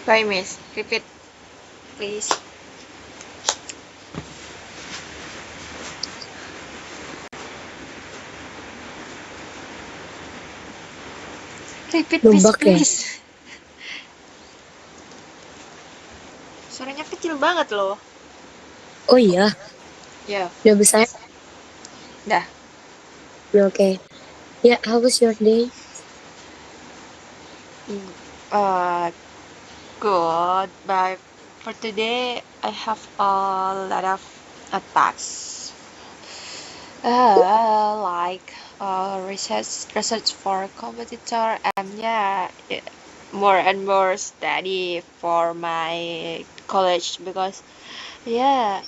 Why, miss? Repeat, please. Repeat, miss, Nubak ya? please. Suaranya kecil banget loh. Oh iya, Ya, udah besar. dah. Okay. Yeah, how was your day? Uh, Good. But for today, I have a lot of tasks. Like research for competitor, and yeah, more and more study for my college because yeah,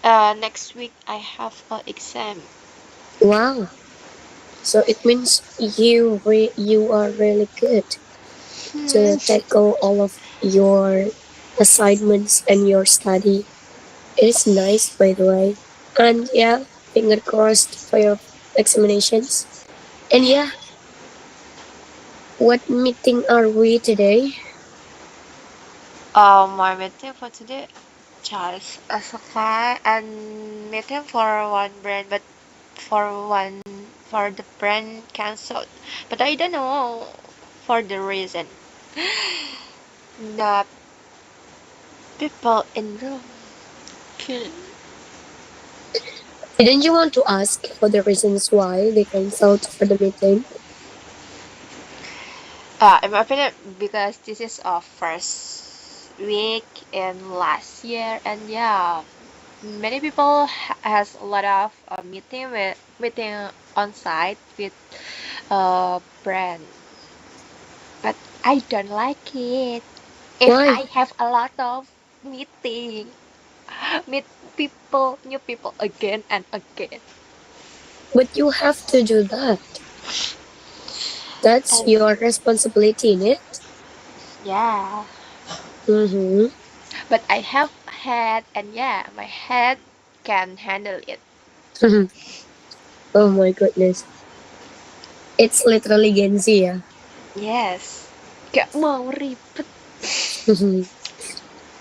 next week I have an exam. Wow. So it means you are really good Hmm. to tackle all of your assignments and your study. It is nice, by the way. And yeah, finger crossed for your examinations. And yeah, what meeting are we today? My meeting for today, Charles Asoka, and meeting for one brand, but one for the brand cancelled. But I don't know for the reason. The people in room. Didn't you want to ask for the reasons why they cancelled for the meeting? In my opinion, because this is our first week in last year, and yeah, many people has a lot of meeting on site with brand, but I don't like it. If Why? I have a lot of meeting, meet new people again and again, But you have to do that. That's and your responsibility in it. yeah, Mm-hmm. but I have head, and yeah, my head can handle it. Oh my goodness. It's literally Gen Z, yeah. Yes, gak mau ribet.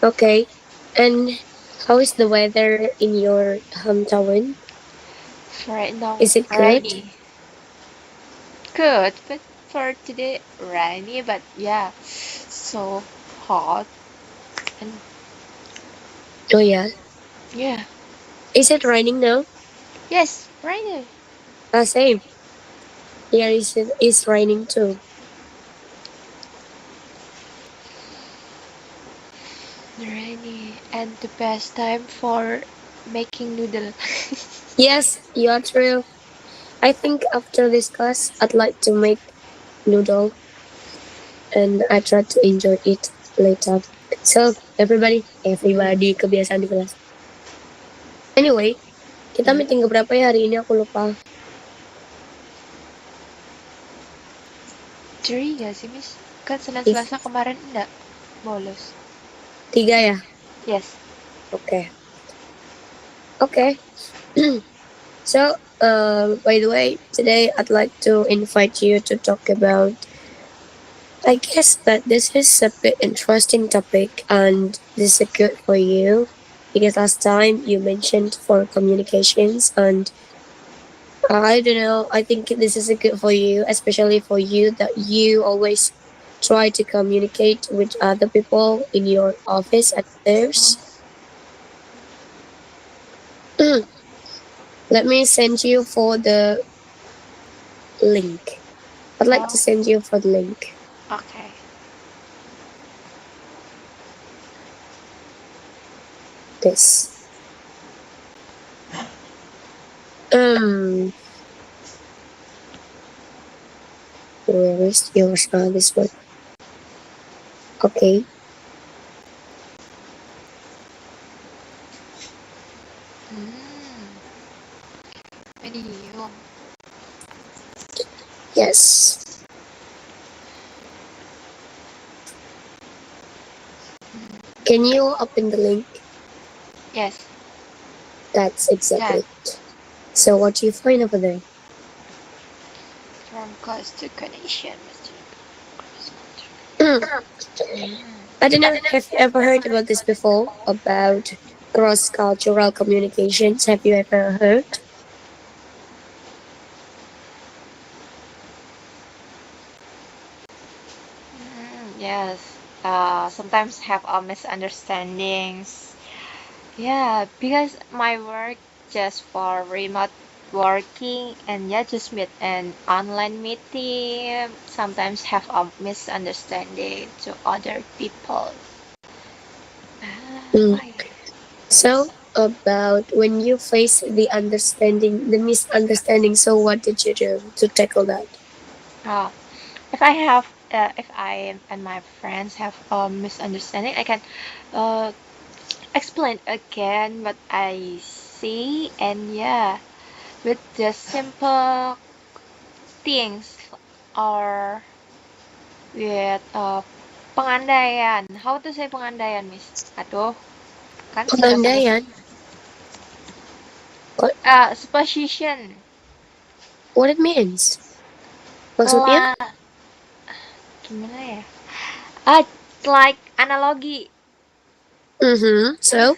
Okay. And how is the weather in your hometown? Right now, Is it good? rainy. Good, but for today, rainy. But yeah, so hot, and Oh yeah. yeah, Is it raining now? yes, rainy. Same. Here is raining too. Rainy, and the best time for making noodle. Yes, you are true. I think after this class, I'd like to make noodle and I try to enjoy it later. So everybody kebiasaan di kelas. Anyway, kita meeting keberapa ya hari ini aku lupa. 3 gak sih, Miss? Kan Senin If Selasa kemarin enggak bolos. 3 ya. Yes. Oke. Oke. So, by the way, today I'd like to invite you to talk about. I guess that this is a bit interesting topic, and this is good for you because last time you mentioned for communications, and I don't know. I think this is a good for you, especially for you that you always try to communicate with other people in your office and others. Let me send you for the link. I'd like to Oh, send you for the link. okay. This. Um, where is yours? This one. Okay. Medium. Yes. Can you open the link? Yes. That's exactly Done. it. So what do you find over there? From cost to connection. I don't know. Have you ever heard about this before? About cross cultural communications? Have you ever heard? Yes. Sometimes have misunderstandings. Yeah, because my work just for remote working and yeah, just meet an online meeting. Sometimes have a misunderstanding to other people. Mm. Why? So, about when you face the misunderstanding, so what did you do to tackle that? Uh, if I and my friends have a misunderstanding, I can uh, explain again what I see, and yeah, with the simple things or with pengandaian. How to say pengandaian, Miss? Aduh, kan bahasa Inggris. Pengandaian. What? Supposition. What it means? Maksudnya? Lah, gimana ya? Ah, like analogi. Mm-hmm. So,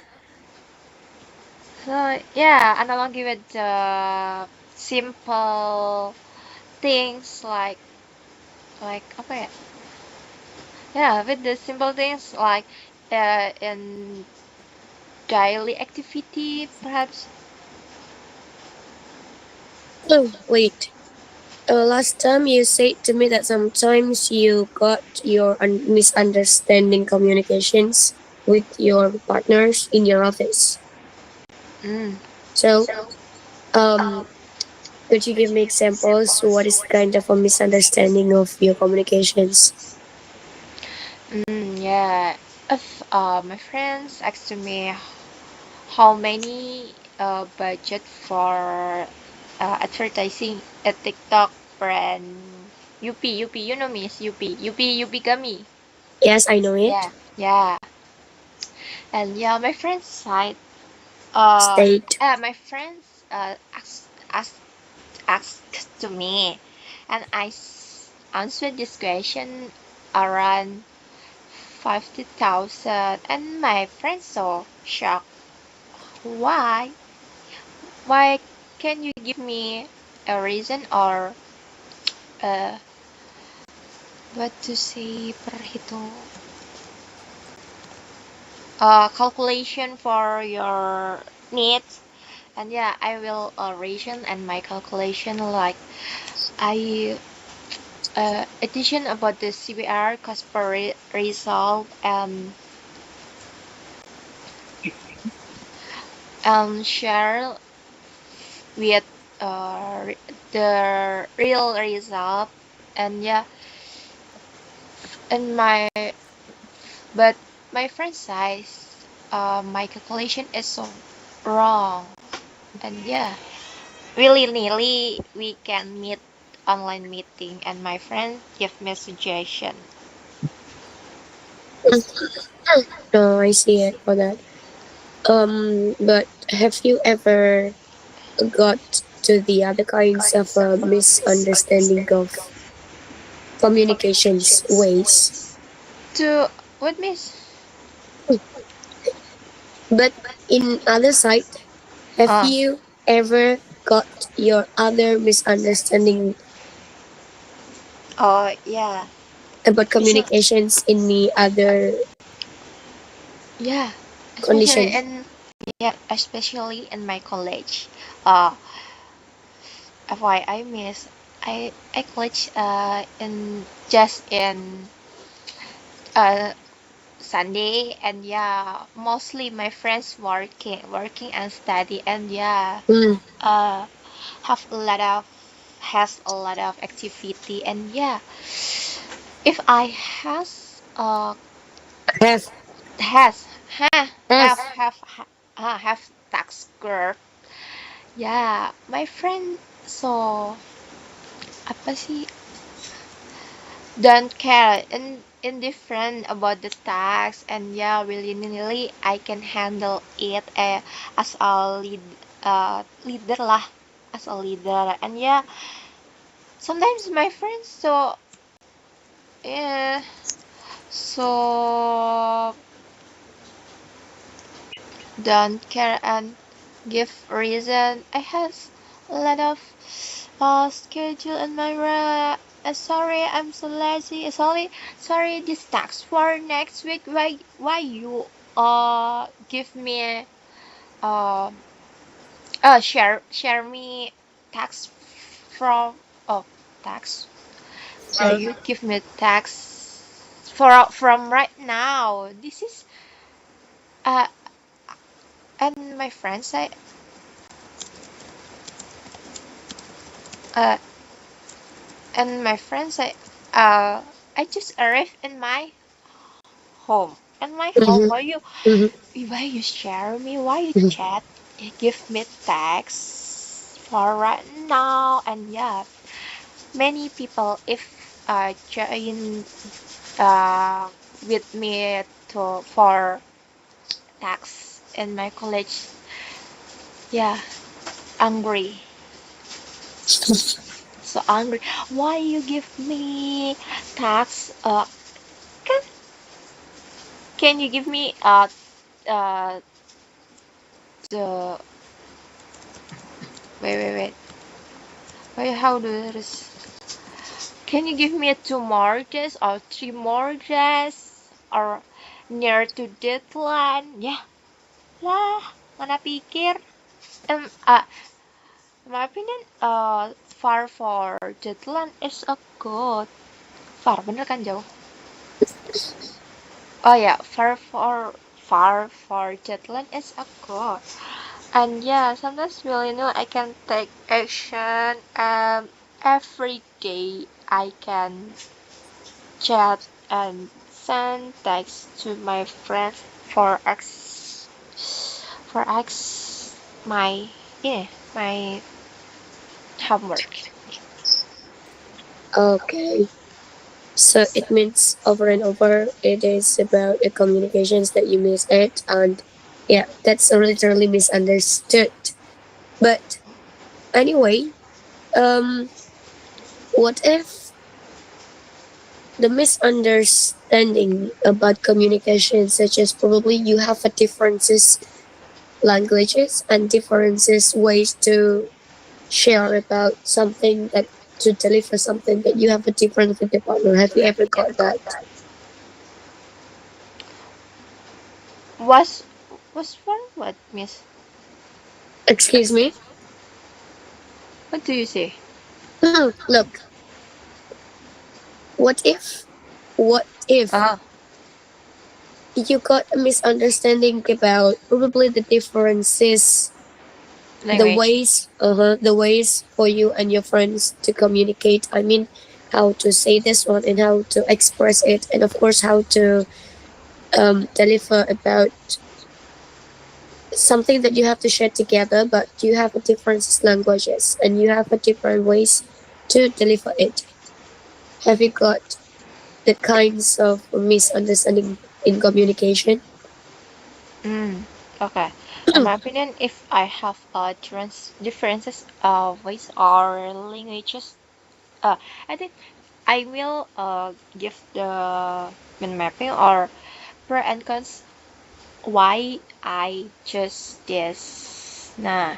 So yeah, analogy with the simple things like apa ya? Yeah, with the simple things like in daily activity perhaps. oh, wait. Last time you said to me that sometimes you got your misunderstanding communications with your partners in your office. Mm. So, um, could you give me examples? What is kind of a misunderstanding of your communications? Yeah. If my friends ask to me how many budget for advertising a TikTok brand UP, you know Miss UP Gummy. Yes, I know it. Yeah, yeah. And yeah, my friends side uh State. my friends asked to me, and answered this question around 50,000, and my friends so shocked. Why? Why can you give me a reason or uh, what to say perhitung calculation for your needs? And yeah, I will reason and my calculation like I addition about the CBR cost per result and share with the real result, and yeah, and but my friend says my calculation is so wrong, and yeah, really nearly we can meet online meeting, and my friend give me suggestion. No, I see it for that. But have you ever got to the other kinds of misunderstanding of communications ways? To what miss? But in other side, have uh you ever got your other misunderstanding oh yeah, about especially, communications in the other yeah, especially condition? in, yeah, especially in my college. uh FYI miss, I college in just in uh Sunday, and yeah, mostly my friends working and study, and yeah, Hmm. uh have a lot of has a lot of activity, and yeah, if I Have has have have tax group, yeah, my friend so apa sih don't care and indifferent about the tax, and yeah, really nearly I can handle it as a leader lah, as a leader, and yeah, sometimes my friends so yeah, So don't care and give reason. I has a lot of schedule in my sorry, I'm so lazy. Sorry, this tax for next week. Why you give me uh share me tax from oh tax. Why Uh, you give me tax for from right now? This is uh and my friends say uh and my friends say I just arrived in my home. In my home, mhm, mhm, why you share me? Why you mhm. chat? You give me text for right now, and yeah, many people if join uh with me to for tax in my college, yeah, angry, so angry. Why you give me tax? Can, can you give me uh the wait wait how do this? Can you give me two more days or three more days or near to deadline? Ya, lah, mana pikir. Um, uh, in my opinion, far for deadline is a good. Far, bener kan jauh? Oh yeah, far for deadline is a good. And yeah, sometimes really know I can take action. Every day I can chat and send text to my friends for X my yeah my homework. Okay. So it means over and over it is about the communications that you miss it, and yeah, that's literally misunderstood. But anyway, um what if the misunderstanding about communication, such as probably you have a differences languages and differences ways to share about something, that to deliver something, that you have a difference with the partner. Have you ever got that? Was was for what, Miss? Excuse me. What do you say? Look, what if, what if Ah, you got a misunderstanding about probably the differences, language. the ways for you and your friends to communicate. I mean, how to say this one and how to express it, and of course how to deliver about something that you have to share together, but you have a different languages and you have a different ways to deliver it. Have you got the kinds of misunderstanding in communication? Mm, okay. In my opinion, if I have differences of voice or languages, I think I will give the mapping or pro and cons why I chose this. Nah,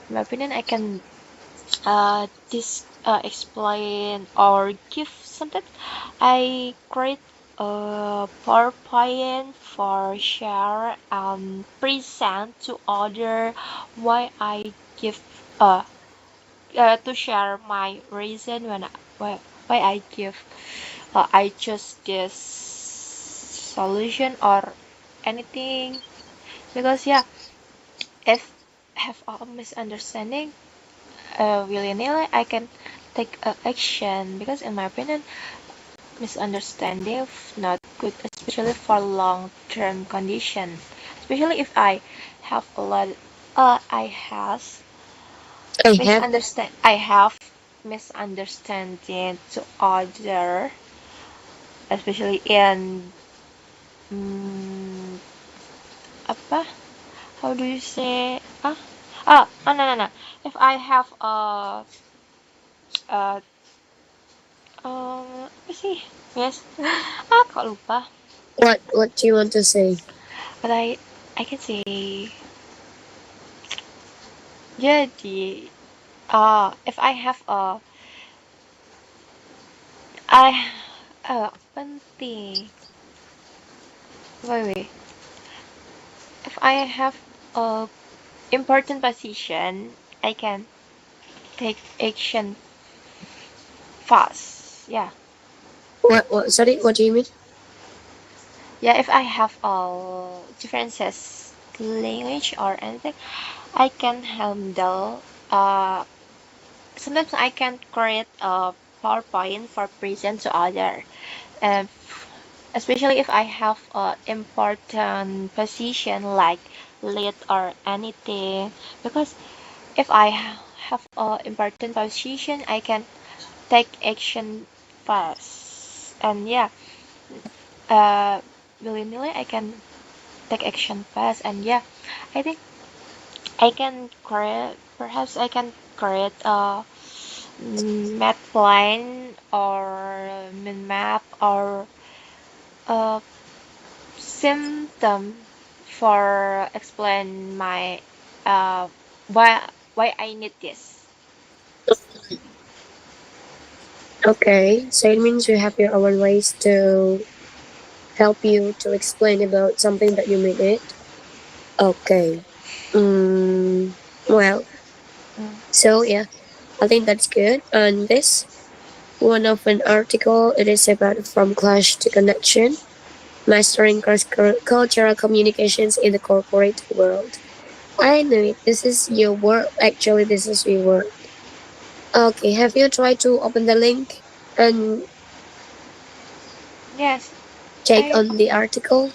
in my opinion, I can this explain or give something. I create a PowerPoint for share and present to other why I give uh, to share my reason why I give I choose this solution or anything because yeah if have a misunderstanding willy-nilly I can take action because in my opinion misunderstanding not good especially for long-term condition especially if I have a lot I has I have. misunderstanding to other especially in mm, apa how do you say no no no if I have a Apa sih? Yes. Ah, kok lupa. What do you want to say? But I can say jadi if I have a I penting. Wait. If I have a important position, I can take action fast. Yeah. What? Sorry, what do you mean? Yeah, if I have differences language or anything, I can handle sometimes I can create a PowerPoint for present to other. And especially if I have a important position like lead or anything, because if I have a important position, I can take action fast. And yeah, uh, willy-nilly I can take action fast. And yeah, I think I can create, perhaps I can create a map line or min map or a symptom for explain my uh why I need this. Okay, so it means you have your own ways to help you to explain about something that you made it. Okay. Well, Mm. so yeah, I think that's good. And this one of an article, it is about from clash to connection, mastering cultural communications in the corporate world. I knew it. This is your work. Actually, this is your work. Okay, have you tried to open the link and Yes, check I on the article?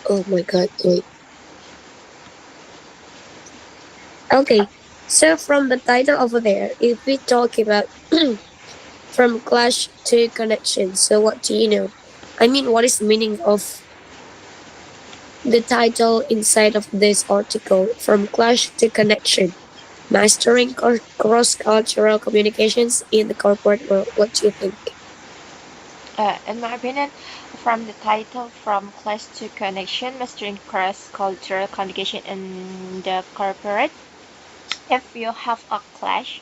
Oh my god, wait. Okay, so from the title over there, if we talk about from clash to connection, so what do you know? I mean, what is the meaning of the title inside of this article? From clash to connection, mastering cross-cultural communications in the corporate world. What do you think? in my opinion, from the title from class to connection, mastering cross cultural communication in the corporate. If you have a clash,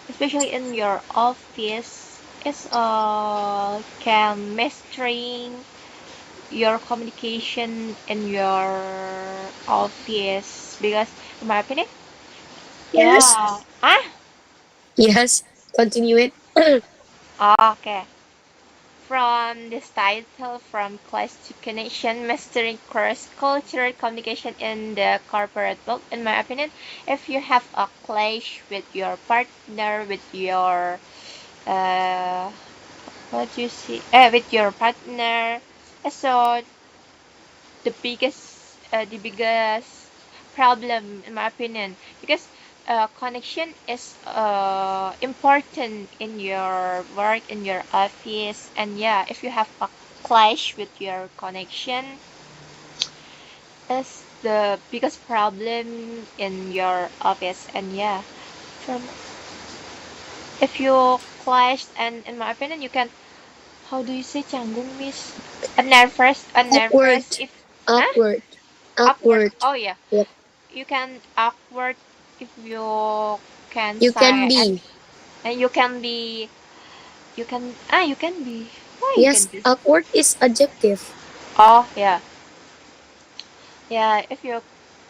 especially in your office, it's can mastering your communication in your office because in my opinion, Yes. yeah. Yes. Continue it. Okay. From this title, from class to connection, mastering cross-cultural communication in the corporate world, in my opinion, if you have a clash with your partner, with your uh, what do you see, with your partner, so the biggest problem in my opinion because connection is important in your work in your office and yeah if you have a clash with your connection is the biggest problem in your office and yeah from if you clash and in my opinion you can how do you say canggung miss Awkward. a nervous if huh Awkward. awkward Awkward. oh yeah Yep. you can awkward if you can You can say be. and you can be why you can Yes, be awkward is adjective. oh yeah if you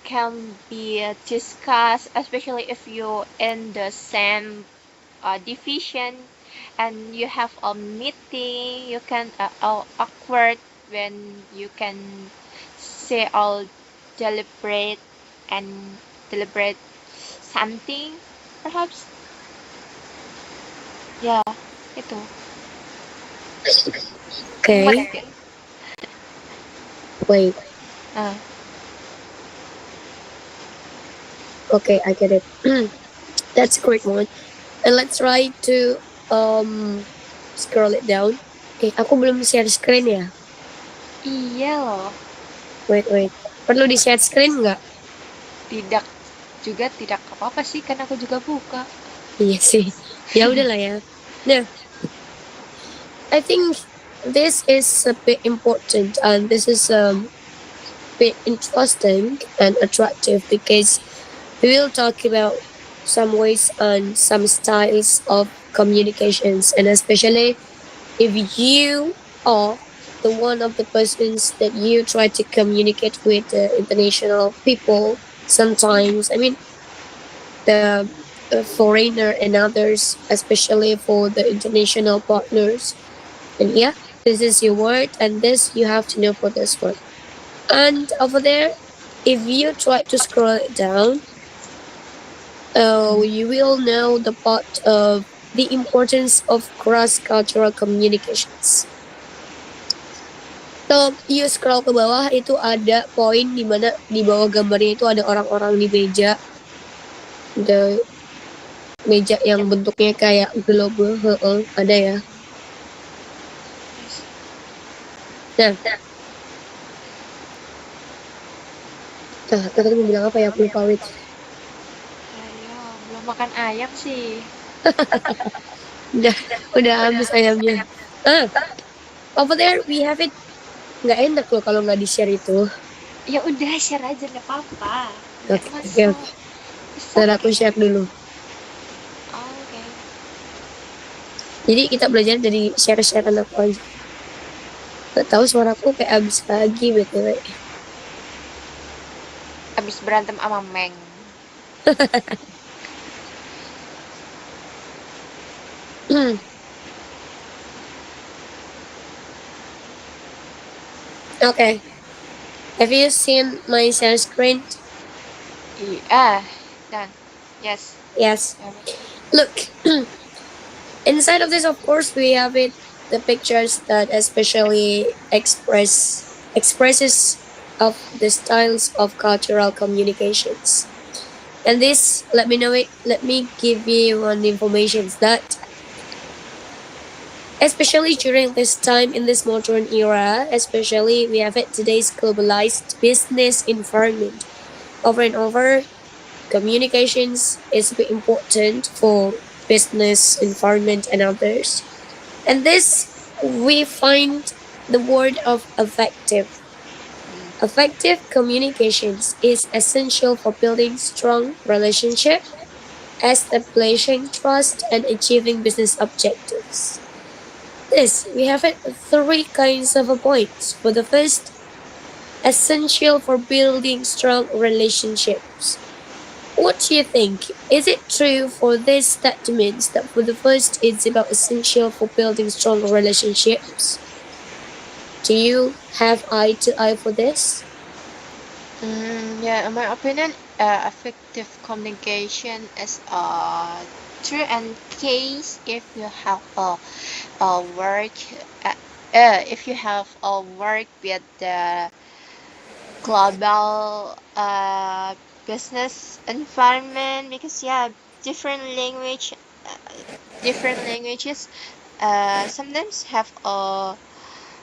can be discussed especially if you in the same division and you have a meeting you can awkward when you can say all deliberate and deliberate something perhaps ya itu mumet Okay. ya Wait. ah Okay, I get it. That's a great one. And let's try to scroll it down. Aku belum share screen ya. iya loh Wait. Perlu di share screen nggak? tidak juga tidak apa-apa sih kan aku juga buka Iya sih. Ya udahlah ya. Nah, I think this is a bit important and this is bit interesting and attractive because we will talk about some ways and some styles of communications, and especially if you are the one of the persons that you try to communicate with the international people sometimes, I mean the foreigner and others, especially for the international partners. And yeah, this is your word and this you have to know for this one. And over there, if you try to scroll it down, you will know the part of the importance of cross-cultural communications. Kalau you scroll ke bawah itu ada poin di mana di bawah gambarnya itu ada orang-orang di meja, the meja yang bentuknya kayak globe, ada ya. Nah, tadi mau bilang apa ya? Aku lupa, wait. Ayo, belum makan ayam sih. Udah habis ayamnya. Over there we have it. Nggak enak loh kalau nggak di-share itu. Ya udah share aja nggak apa-apa. Oke. Ntar aku share dulu. Oke. Jadi kita belajar dari share-share aku aja. Gak tahu suaraku kayak abis lagi btw. Abis berantem sama Meng. Okay. Have you seen my share screen? Done. Yes. Yes. Look. Inside of this, of course, we have it the pictures that especially expresses of the styles of cultural communications. And this, let me give you one information that especially during this time in this modern era, especially we have it today's globalized business environment. Over and over, communications is very important for business environment and others. And this we find the word of effective. Effective communications is essential for building strong relationship, establishing trust, and achieving business objectives. This we have it three kinds of points. For the first, essential for building strong relationships. What do you think? Is it true for these statements that for the first it's about essential for building strong relationships? Do you have eye to eye for this? Yeah, in my opinion, effective communication is true and case if you have a work if you have a work with the global business environment, because different languages sometimes have a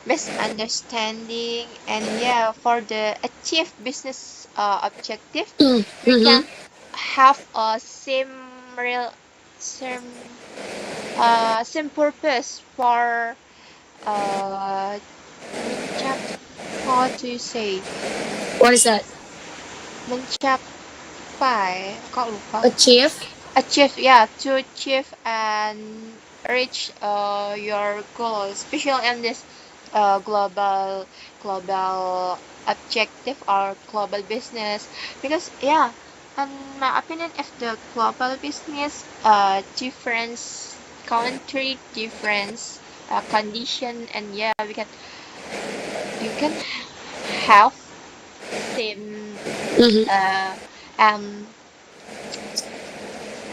misunderstanding, and for the achieve business objective we can have a same purpose for how do you say What is that? mencapai, kok lupa. Achieve? To achieve and reach your goals, especially in this global objective or global business, because in my opinion, if the global business different country, different condition, and you can have same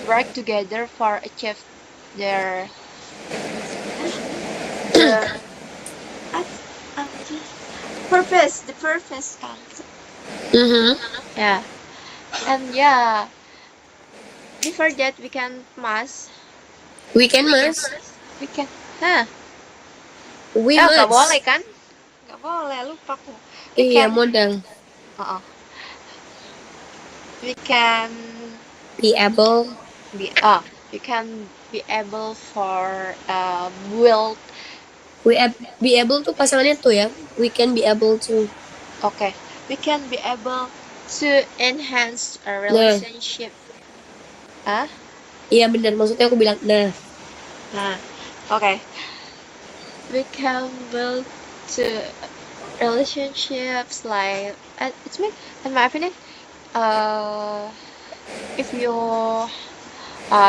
work together for achieve their purpose, the purpose counts. Yeah. And before that we can mass. We can mass? We can. We Nggak must. boleh kan? Nggak boleh, lupa aku. Iya, modal. We can Be able. we you can be able for build. Be able to pasangannya tuh ya. We can be able to. Okay, we can be able to enhance a Nah, relationship. Huh? iya benar. Maksudnya aku bilang, nah. Nah, okay. We can build to relationships like it's me in my opinion. If you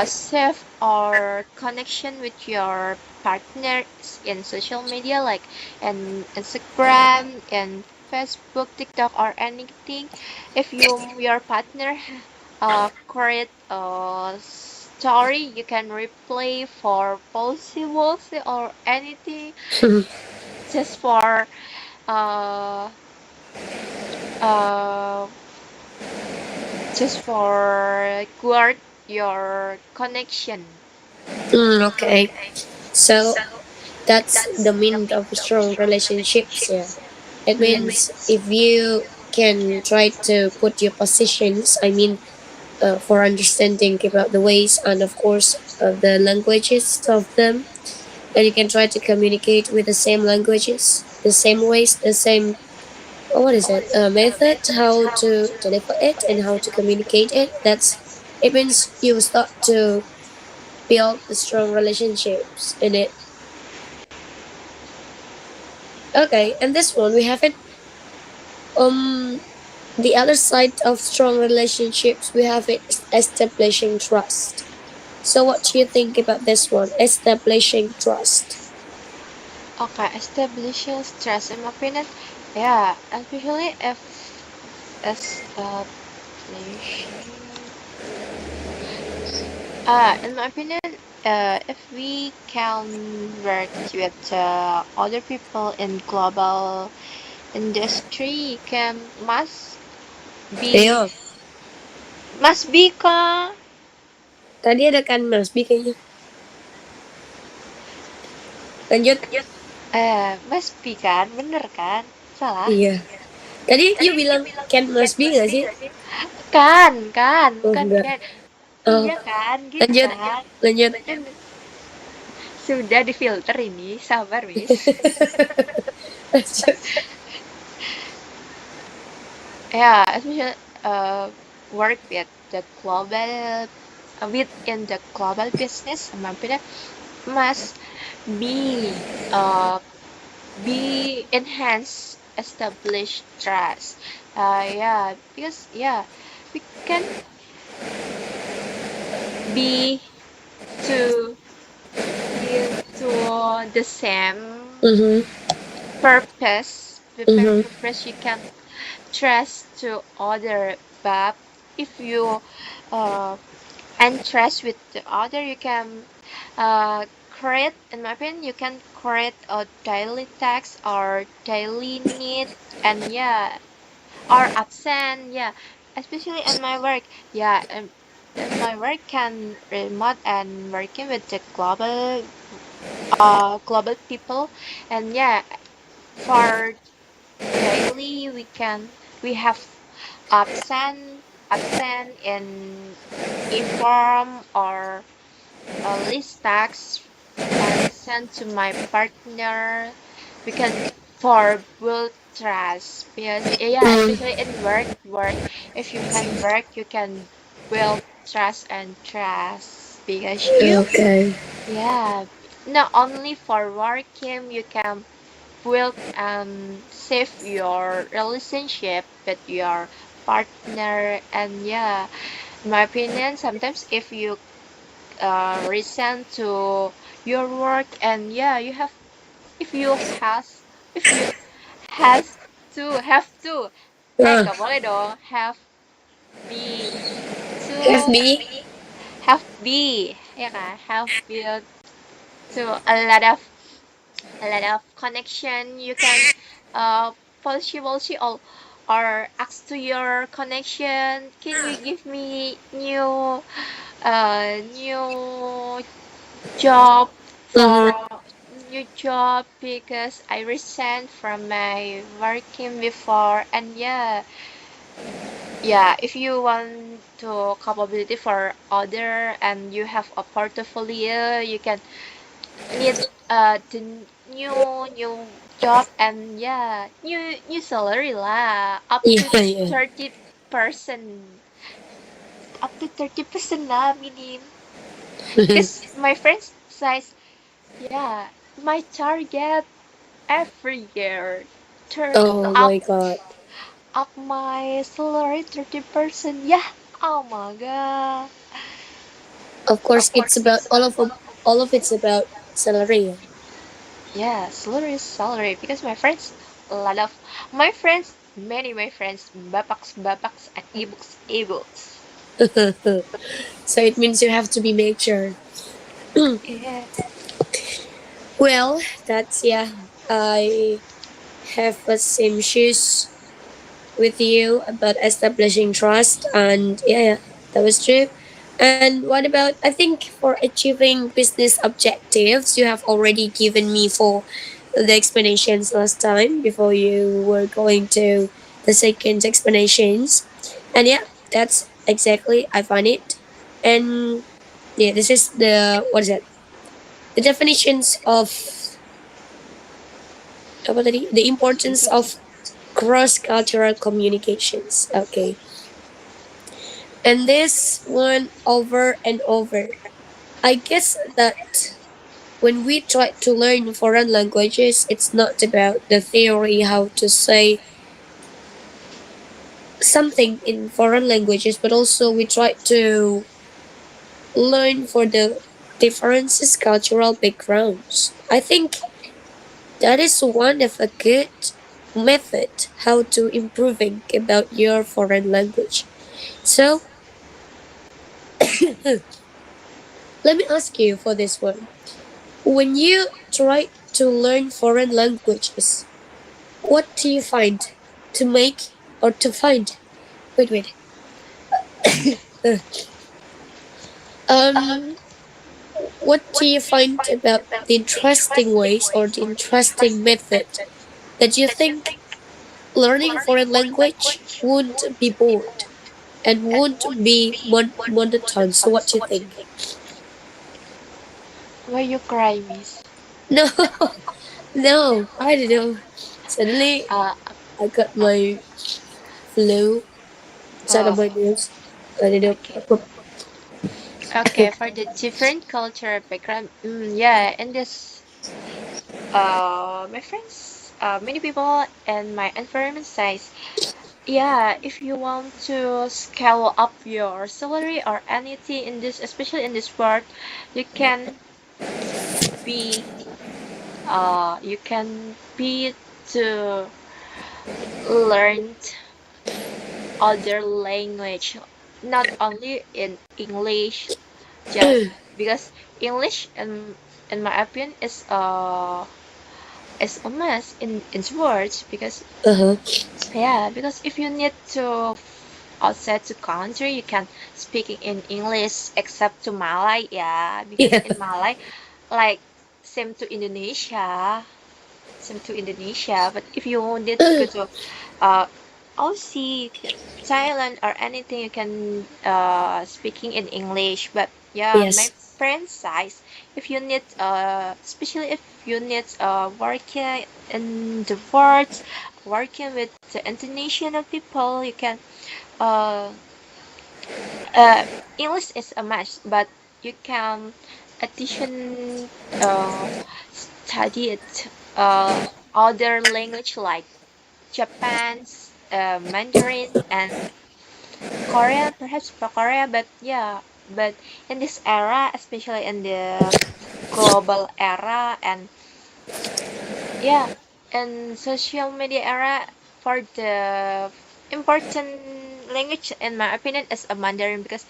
save or connection with your partners in social media like in Instagram and Facebook, TikTok or anything, if your partner create a story, you can replay for possible or anything just for uh uh just for guard your connection. Okay. So that's the meaning of strong relationships. Yeah. It means if you can try to put your positions, I mean, for understanding about the ways and of course the languages of them, and you can try to communicate with the same languages, the same ways, the same what is it method how to deliver it and how to communicate it. That's it means you start to build the strong relationships in it. Okay, and this one we have it. Um, the other side of strong relationships we have it establishing trust. So what do you think about this one? Establishing trust. Okay, establishes trust in my opinion. Yeah, especially if establishing. In my opinion, if we can work with other people in global industry, can be Ayo, must be ka tadi ada kan Mas B kayaknya. Lanjut. must be kan, bener kan? Salah? Iya. Tadi you bilang can Mas B gak sih? Kan, Oh bukan enggak. kan? Oh, Iya kan, gitu lanjut. kan? Lanjut. Kan sudah difilter ini, sabar, Miss. Lanjut. Yeah, especially work with the global within the global business, my opinion, must be uh be enhanced, establish trust. Yeah, because yeah, we can be to be to the same Mhm. purpose. The Mhm. purpose you can trust to other, but if you uh and trust with the other, you can create, in my opinion, you can create a daily task or daily need, and yeah, or absent, yeah, especially in my work, yeah, in my work can remote and working with the global people, and yeah, for daily we have absent in inform or list tax and send to my partner because for build trust, because yeah, Mm. especially in work, if you can work you can build trust and trust because you, Okay. yeah, not only for working you can build and save your relationship with your partner, and yeah, in my opinion, sometimes if you reason to your work, and yeah, you have, if you has if you have to Ah, nggak boleh dong, be to FB. be, ya kan, have built to a lot of connection, you can possible or ask to your connection, can you give me new job Mhm. for new job because I resigned from my working before, and yeah, if you want to capability for other, and you have a portfolio, you can need the new job, and yeah, new salary lah, Yeah, yeah. 30%, up to 30% lah minim. Because my friends says, yeah, my target every year turn Oh up my god. my salary 30%. Yeah, oh my god. Of course, it's about all of it's about salary. Yeah, salary is salary, because my friends, a lot of my friends, many my friends, bapaks and ebooks. So it means you have to be mature. Yeah. Well, that's yeah. I have the same shoes with you about establishing trust, and yeah, that was true. And what about, I think, for achieving business objectives, you have already given me for the explanations last time before you were going to the second explanations. And yeah, that's exactly I find it. And yeah, this is the what is it, the definitions of apa tadi, the importance of cross cultural communications. Okay. And this one over and over. I guess that when we try to learn foreign languages, it's not about the theory how to say something in foreign languages, but also we try to learn for the differences, cultural backgrounds. I think that is one of a good method how to improving about your foreign language. So let me ask you for this one. When you try to learn foreign languages, what do you find to make or to find? Wait. Uh, Um, what do you find about the interesting ways or the interesting method that you think learning foreign language won't be bored and won't be monotone? So what do you think? Why you cry, miss? No, no, I don't know. Suddenly, Uh, I got my flu inside of oh, my nose. I don't okay. know. Okay, for the different culture background, yeah, in this, my friends, many people in my environment says, yeah, if you want to scale up your salary or anything in this, especially in this world, you can be, you can be to learn other language, not only in English, just because English, in my opinion, is a must in words, because Uh-huh. yeah, because if you need to outside the country, you can speaking in English except to Malay, yeah, because Yeah. in Malay, like same to Indonesia, but if you need to go to uh Aussie, Thailand, or anything, you can speaking in English. But yeah, my Yes. friend says, if you need especially if you need working in the world, working with the international people, you can uh uh English is a must, but you can addition study it other language like Japan's Mandarin and Korea, perhaps for Korea, but yeah, but in this era, especially in the global era, and yeah, and social media era, for the important language, in my opinion, is a Mandarin, because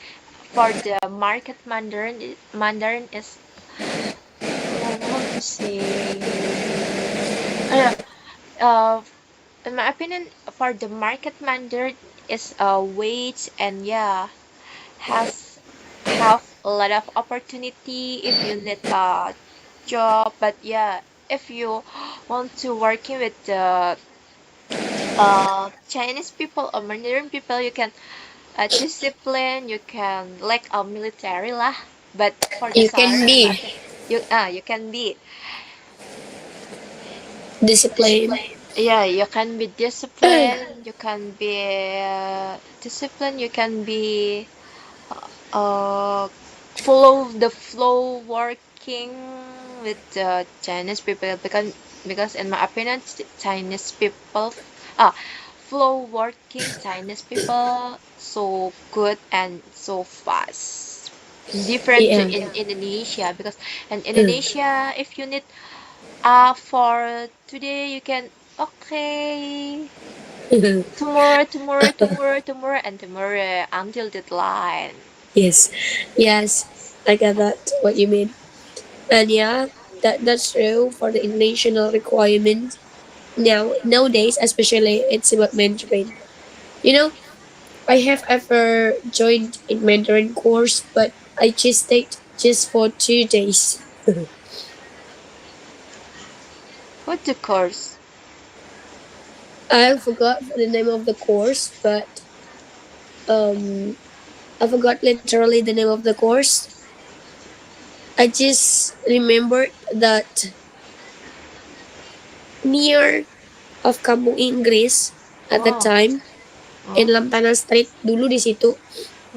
for the market Mandarin is, how to say, uh, in my opinion, for the market Mandarin is a wage, and yeah, has have a lot of opportunity if you need a job. But yeah, if you want to working with the Chinese people or Mandarin people, you can discipline, you can like a military lah. But for You this can army, be you can be, disciplined. yeah, you can be disciplined. You can be disciplined. You can be uh follow the flow working with the Chinese people, because in my opinion Chinese people ah flow working Chinese people so good and so fast, different to Yeah. in Indonesia, because in Uh, Indonesia if you need for today you can, okay, tomorrow and tomorrow until deadline. yes. Yes. I get that what you mean. And yeah, that's true for the international requirement. Nowadays, especially it's about Mandarin. You know, I have ever joined in Mandarin course, but I just stayed just for 2 days. What the course? I forgot the name of the course, but um, I forgot literally the name of the course. I just remembered that near of Kampung Inggris at the Oh, time in oh, Lantana Street dulu di situ.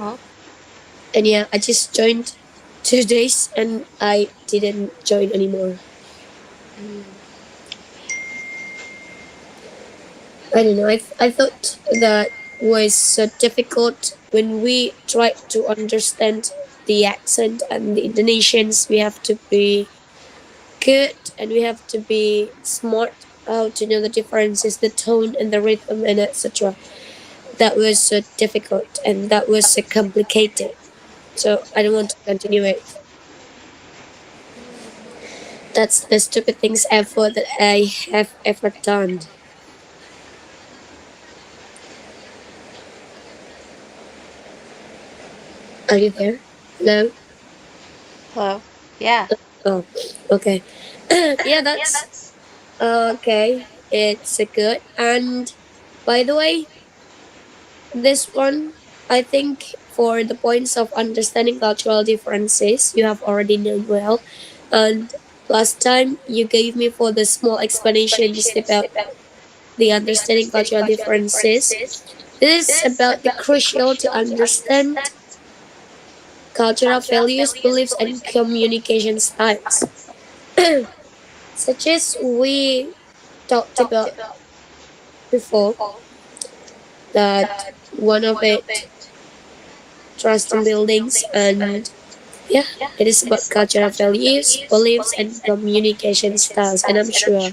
oh. And yeah, I just joined 2 days and I didn't join anymore. Mm. I don't know. I thought that was so difficult when we tried to understand the accent and the Indonesians. We have to be good and we have to be smart how to know the differences, the tone and the rhythm and etc. That was so difficult and that was so complicated. So I don't want to continue it. That's the stupid things ever that I have ever done. Are you there? Hello? Hello. Yeah. Oh, okay. Yeah, that's okay. It's a good. And by the way, this one, I think for the points of understanding cultural differences, you have already known well. And last time you gave me for the small explanations about the understanding cultural differences. This is about the crucial to understand cultural values, beliefs, and communication styles. Such as we talked about before, that one of it trust in buildings and yeah, it is about cultural values, beliefs, and communication styles. And I'm sure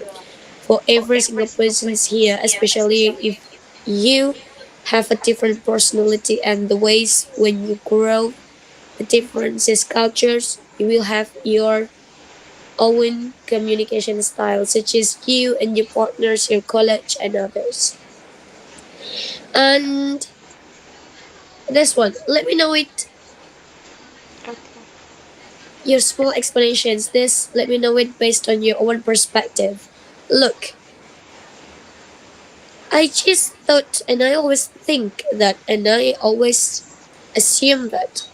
for every single person's here, especially if you have a different personality and the ways when you grow, the differences, cultures, you will have your own communication style, such as you and your partners, your college, and others. And this one, let me know it. Okay. Your small explanations. This, let me know it based on your own perspective. Look, I just thought, and I always think that, and I always assume that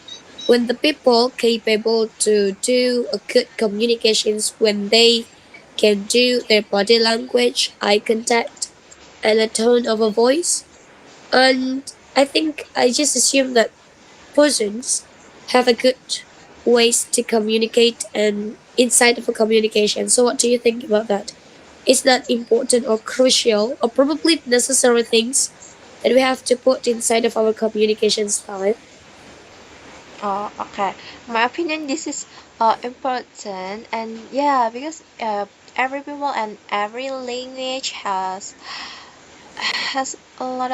when the people capable to do a good communications, when they can do their body language, eye contact, and a tone of a voice, and I think I just assume that persons have a good ways to communicate and inside of a communication. So what do you think about that? Is that important or crucial or probably necessary things that we have to put inside of our communication style? Oh, okay. My opinion, this is important, and yeah, because every people and every language has a lot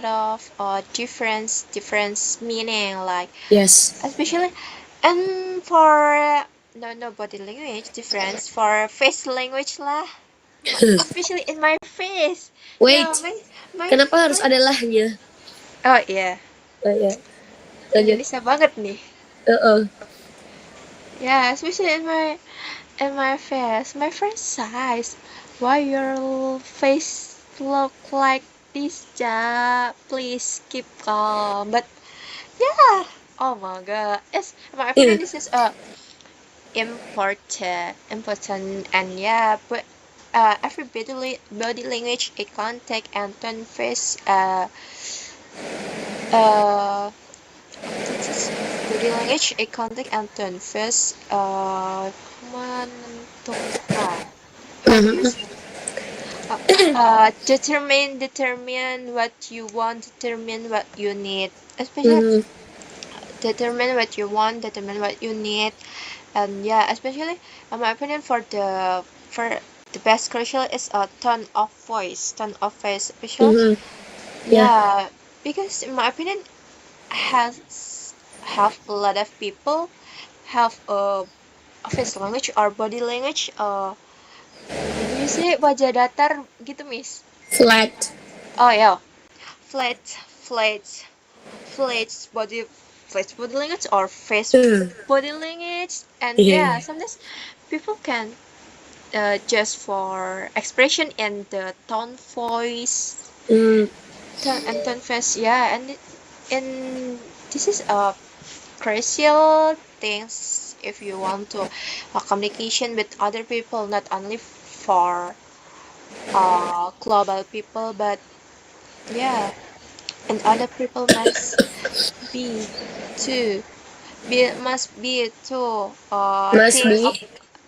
of different meaning, like Yes. especially and for no body language difference for face language lah, especially in my face. Yeah, Wait, my kenapa harus my ada lahnya? oh yeah, Ya, lanjut. Indonesia banget nih. Uh-uh. Yeah, especially in my face, my friend size. Why your face look like Please, Ja, please keep calm. But yeah, oh my god, it's in my opinion. Mm, This is important, and yeah, but every body language, eye contact, and tone face uh this is body language, eye contact, and tone face menentukan. How do you mhm, say? Uh, determine what you want, determine what you need, especially mhm, determine what you want, determine what you need, and yeah, especially in my opinion, for the best crucial is a tone of voice, especially mhm. Yeah. yeah, because in my opinion, has have a lot of people have a face language or body language, how do you say, wajah datar gitu, Miss? Flat. Oh yeah, flat, flat, body, flat body language or face Mm, body language, and yeah, yeah, yeah. sometimes people can just for expression and the tone voice, Mm, tone voice, yeah, and this is a crucial things if you want to communication with other people, not only for global people, but yeah, and other people be too must be to must think be.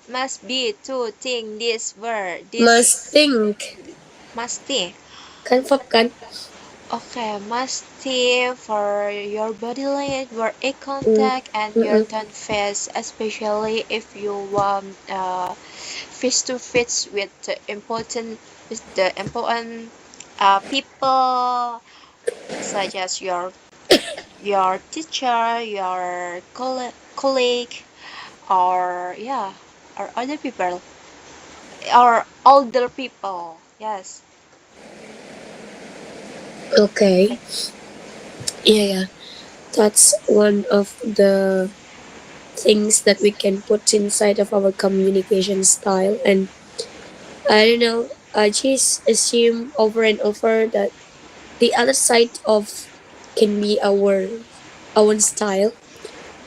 must be to think this word Must this think. must think. Kan verb kan? Okay, must think for your body language, your eye Mm, contact, and your mm-mm, tone face, especially if you want face to face with the important people, such as your teacher, your colleague, or yeah, or other people, or older people. Yes. okay. Yeah, yeah. That's one of the things that we can put inside of our communication style. And I don't know, I just assume over and over that the other side of can be our own style.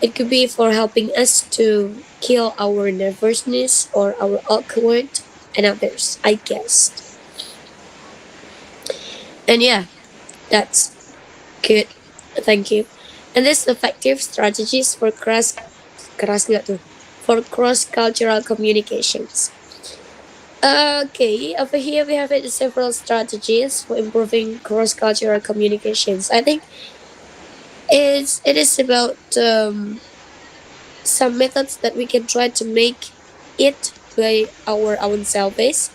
It could be for helping us to kill our nervousness or our awkward and others, I guess. And yeah, that's good. Thank you. And this effective strategies for keras nggak tuh? For cross cultural communications. Okay, over here we have several strategies for improving cross cultural communications. I think it is about some methods that we can try to make it by our own selfish.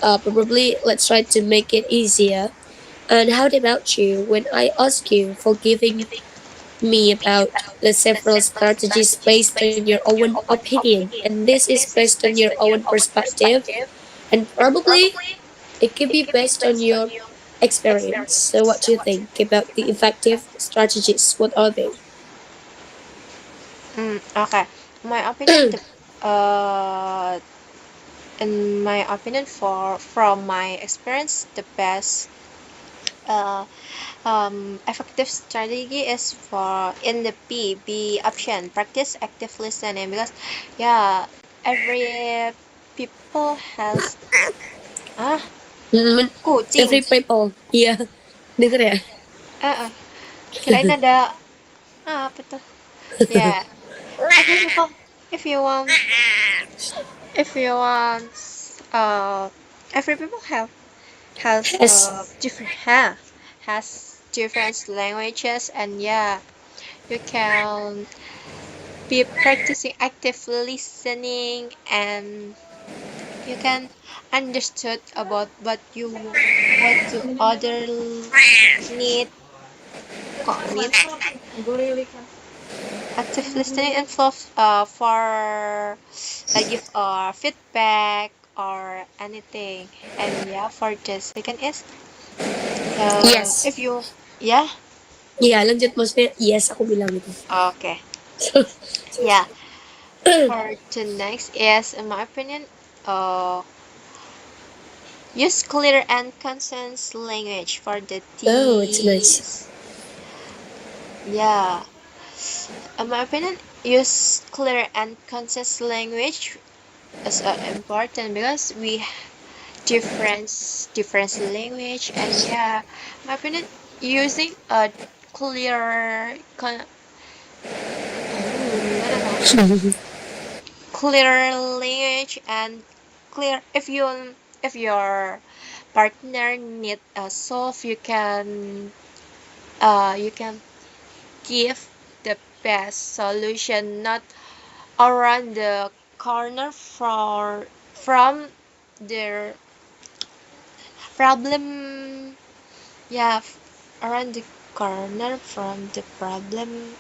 Probably let's try to make it easier. And how about you? When I ask you for giving me about the several strategies based on your own opinion, and this is based on your own perspective, and probably it could be based on your experience. So, what do you think about the effective strategies? What are they? Okay. My opinion, the uh, in my opinion, for from my experience, the best uh effective strategy is for in the B option, practice active listening, because yeah, every people has ah Hmm, kucing. every people, iya, denger ya. uh, Kirain ada apa tuh, ya, every people, if you want if you want uh every people has Has different languages, and yeah, you can be practicing active listening, and you can understood about what do other need, kok need active listening involves for give feedback or anything, and yeah, for the second is yes. if you yeah. Iya, lanjut maksudnya yes aku bilang itu. Okay. Yeah, for the next is in my opinion, uh Use clear and concise language for the Oh, it's nice. teas. Yeah. In my opinion, use clear and concise language is important because we different language, and yeah, my opinion, using a clear clear language and clear, if your partner need a solve, you can give the best solution, not around the corner from their problem. Yeah, around the corner from the problem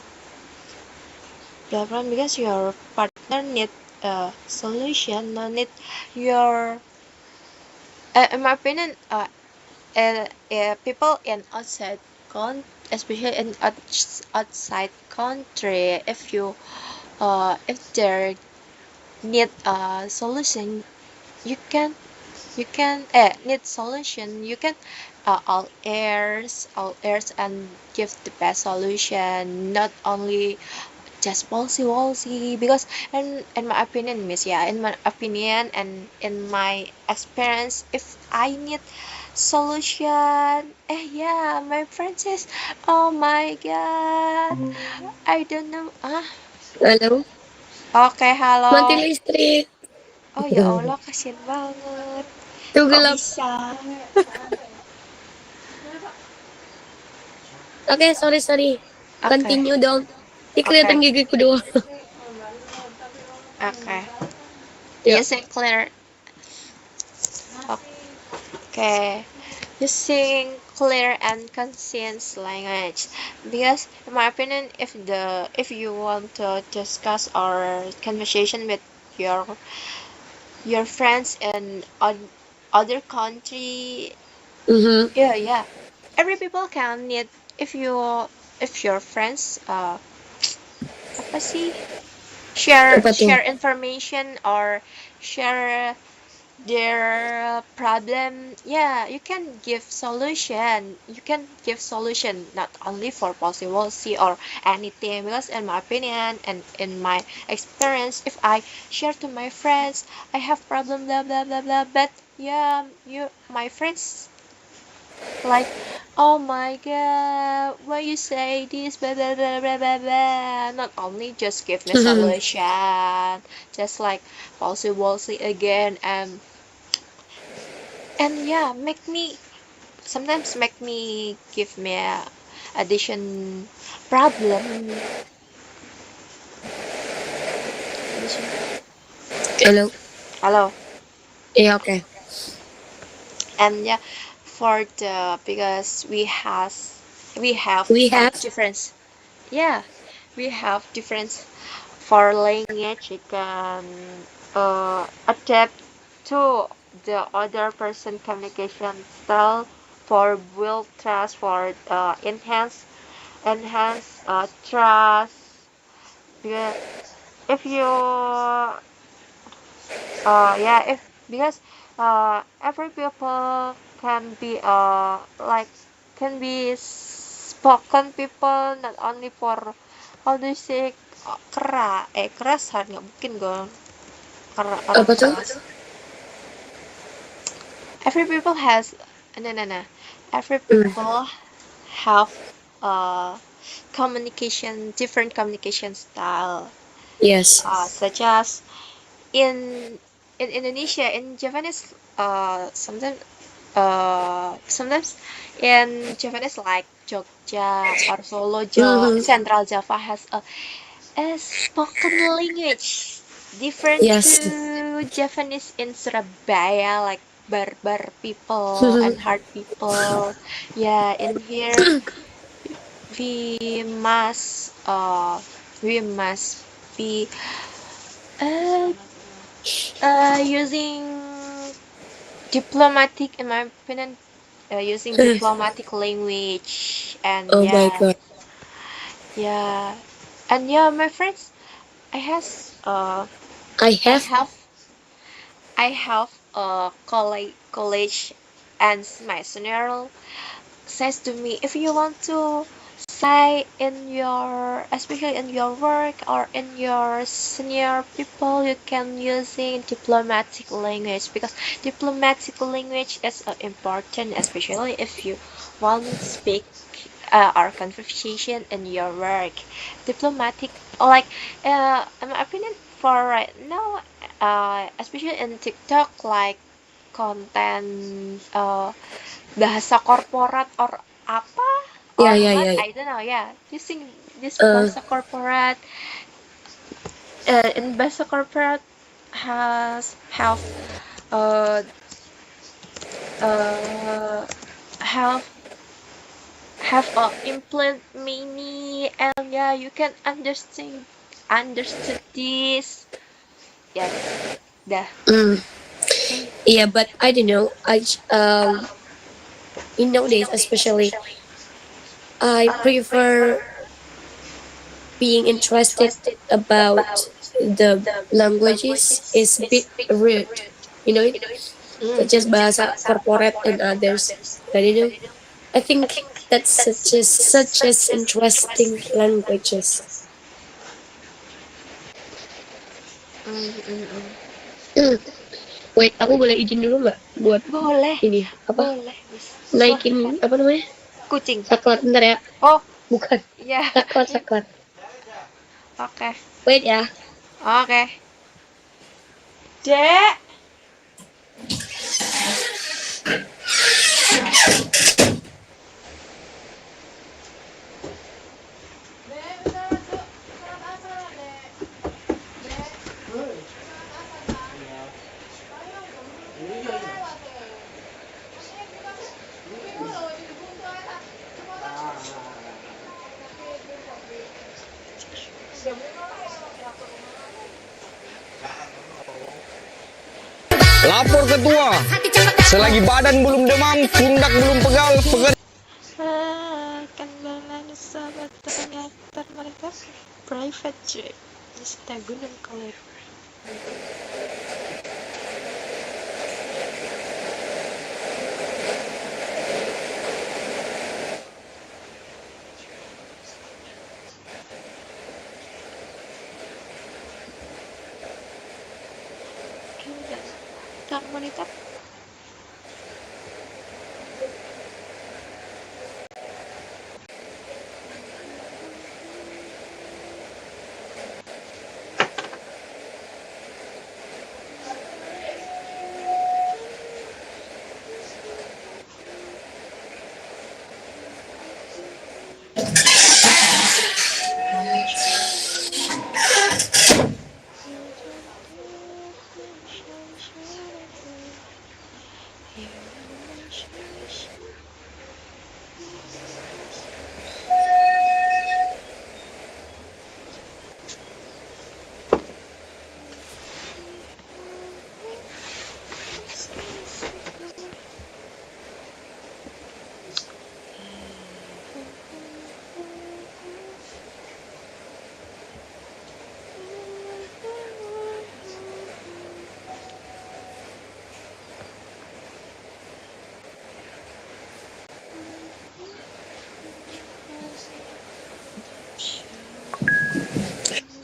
because your partner need a solution, no need your in my opinion, people in outside especially in outside country, if they need a solution, you can need solution, you can all ears and give the best solution, not only just policy because in my opinion, miss, yeah, in my opinion and in my experience, if I need solution, yeah, my friend says, oh my god, I don't know, Halo, oke, mati halo. listrik. Oh ya Allah, kasihan banget, Tuh kok gelap. bisa. Oke, sorry, sorry. Oke, Continue dong. Ini oke, kelihatan gigiku doang. oke. Ya. Using clear, okay, using clear and concise language, because in my opinion, if you want to discuss our conversation with your friends in other country, Mhm. yeah, every people can need, if your friends apa sih, Apa tuh? share information or share their problem, yeah, you can give solution not only for possibility or anything, because in my opinion and in my experience, if I share to my friends, I have problem blah blah blah blah, but yeah, my friends like, oh my god, why you say this blah blah blah blah blah blah, not only just give me solution, just like possibility again, and yeah, sometimes make me give me a addition problem, addition. Halo. Hello. Iya, oke. And yeah, for the, because we have We have. difference, yeah, we have difference for language, you can adapt to the other person communication style for build trust, for enhance trust, because if you yeah, if because every people can be like, can be spoken people, not only for, how do you say, keras kan, nggak mungkin dong orang Apa tuh? keras. Every people has, no, every Hmm. people have uh different communication style, Yes. such as in Indonesia, in Japanese, sometimes in Japanese, like Jogja or Solo, Mhm. Central Java has a spoken language different Yes. to Japanese in Surabaya, like barbar people and hard people. Yeah, in here we must uh we must be uh, using diplomatic, in my opinion, using diplomatic language, and Oh my yeah, god. yeah, and yeah, my friends, I has I I have. have I have college and my senior says to me, if you want to say in your, especially in your work or in your senior people, you can using diplomatic language, because diplomatic language is important, especially if you want to speak or conversation in your work. Diplomatic, like in my opinion, for right now, especially in TikTok, like content bahasa korporat or apa Yeah, or yeah, what, yeah. I don't know, yeah, using this Uh, bahasa korporat, in bahasa korporat has uh uh have implant many, and yeah, you can understood this, yes, dah. mm, yeah, but I don't know. In nowadays, especially, I prefer being interested about the languages is a bit rude. You know, Mm. such as bahasa corporate and others. And you know, I think that's such as interesting languages. Mm, mm, mm. Wait, aku boleh izin dulu nggak buat Boleh, ini apa boleh, Miss. naikin apa namanya Kucing. saklar bentar ya? Oh, Bukan ya. saklar. Oke. Wait ya. Oke. Dek. Lapor ketua, selagi badan belum demam, pundak belum pegal, Kendala sahabat ternyata mereka private jet di Gunung Kelir. Tak monitor.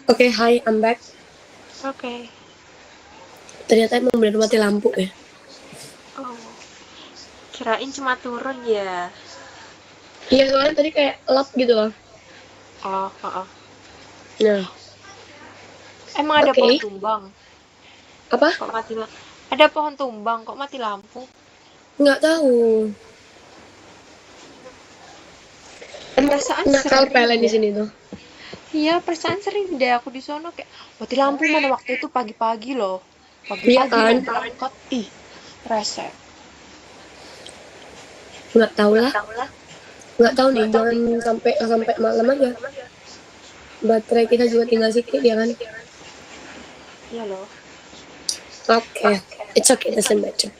Oke, hi, I'm back. Oke. Ternyata emang benar mati lampu ya. Oh. Kirain cuma turun ya. Iya, soalnya tadi kayak lap gitu loh. Oh, oh. Nah, Emang ada Oke. pohon tumbang? apa? Kok mati lampu? Ada pohon tumbang kok mati lampu? Nggak tahu. Perasaan Nakal sering PLN di deh. sini tuh. Iya, perasaan sering deh aku di sono kayak mati lampu mana waktu itu pagi-pagi loh. Iya Pagi-pagi kan? mau berangkat. Ih, rese. Nggak tahu lah. Nggak tahu nih, jangan sampai malam aja. Baterai kita juga tinggal sedikit ya kan? Iya loh. Okay, it's okay, doesn't matter.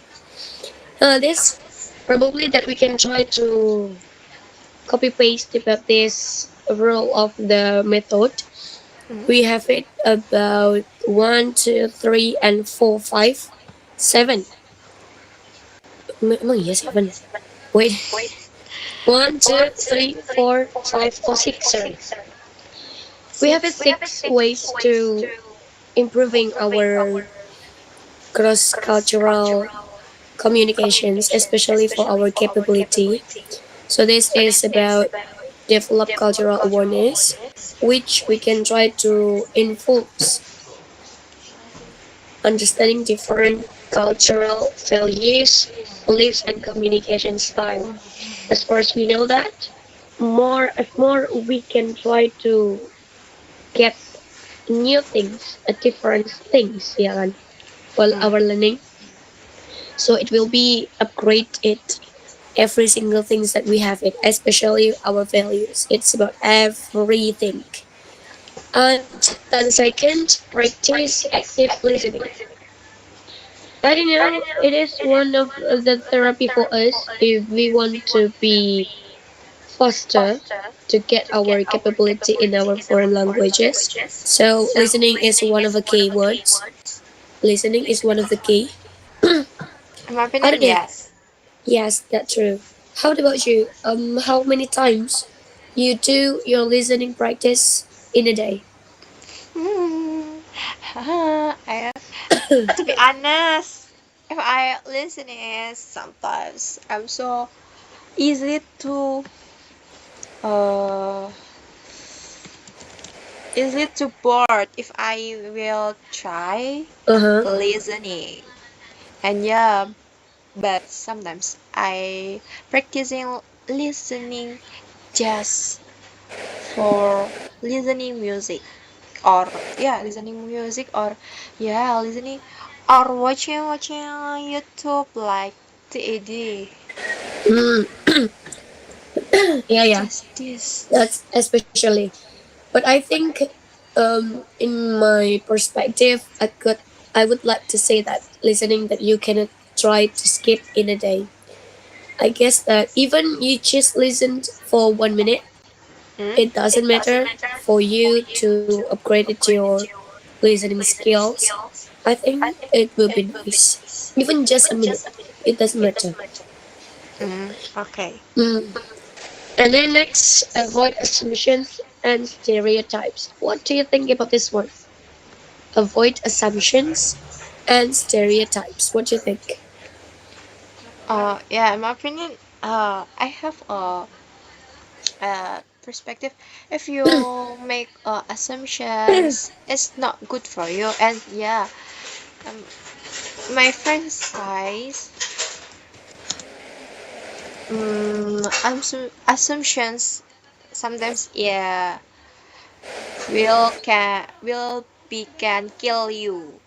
This probably that we can try to copy paste about this rule of the method. Mhm. We have it about 1, 2, 3, and 4, 5, 7. Emang iya 7? Wait. 1, 2, 3, 4, 5, or 6, sorry. We have 6 ways to improving our cross-cultural communications, especially for our capability. So this is about develop cultural awareness, which we can try to influence understanding different cultural values, beliefs, and communication style. As far as we know that, more we can try to get new things, different things, yeah, kan, while Mm. our learning. So it will be upgrade it every single things that we have it, especially our values. It's about everything. And then second, practice active listening. I don't know, it is one of the therapy for us if we want to be faster to get our capability in our foreign languages. So listening is one of the key words. Listening is one of the key. In my How opinion, did it? yes. Yes, that's true. How about you? How many times you do your listening practice in a day? Hmm. I, to be honest, if I listen is sometimes I'm so easy to uh easy to bored if I will try Uh huh. listening. And yeah, but sometimes I practicing listening just for listening music or yeah listening music or yeah listening or watching YouTube like TED. Mm, yeah, yeah. Just this. That's especially. But I think, in my perspective, I would like to say that listening that you cannot try to skip in a day. I guess that even you just listened for 1 minute, Hmm? it doesn't matter for you to upgrade it your listening skills. I think it will be nice. Even just a minute, it doesn't matter. Okay. Mm. And then next, avoid assumptions and stereotypes. What do you think about this one? Avoid assumptions and stereotypes. What do you think? Yeah, in my opinion, I have a perspective. If you make assumptions, it's not good for you. And yeah, um, my friend says, assumptions sometimes yeah will kill you.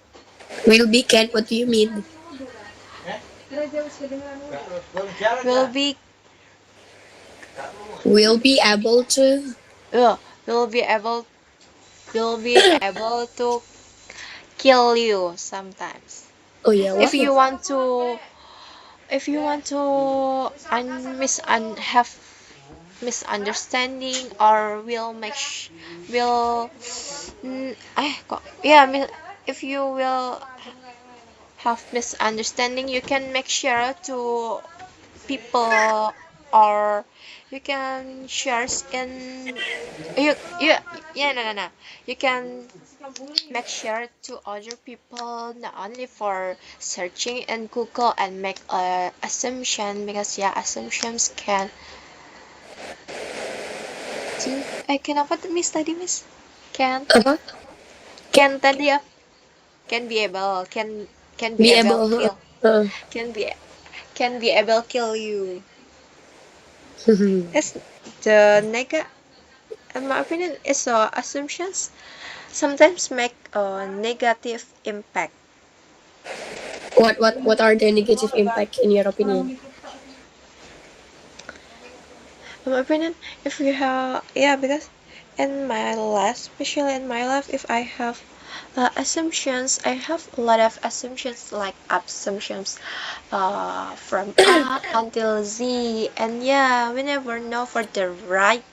Will be can. What do you mean? Will be Will be able to. uh, will be able will be able to kill you sometimes. Oh yeah, If why? you want to if you want to have misunderstanding or will will yeah if you will have misunderstanding you can make sure to people or you can share in you yeah no you can make sure to other people not only for searching in Google and make a assumption because yeah assumptions can kenapa tuh miss tadi miss can Apa? can tadi ya can be able can be Be able able. kill Uh, can be able kill you. It's the in my opinion is assumptions sometimes make a negative impact. what are the negative impact in your opinion? In my opinion, if you have yeah because in my life especially in my life if I have assumptions I have a lot of assumptions like assumptions from A until Z and yeah we never know for the right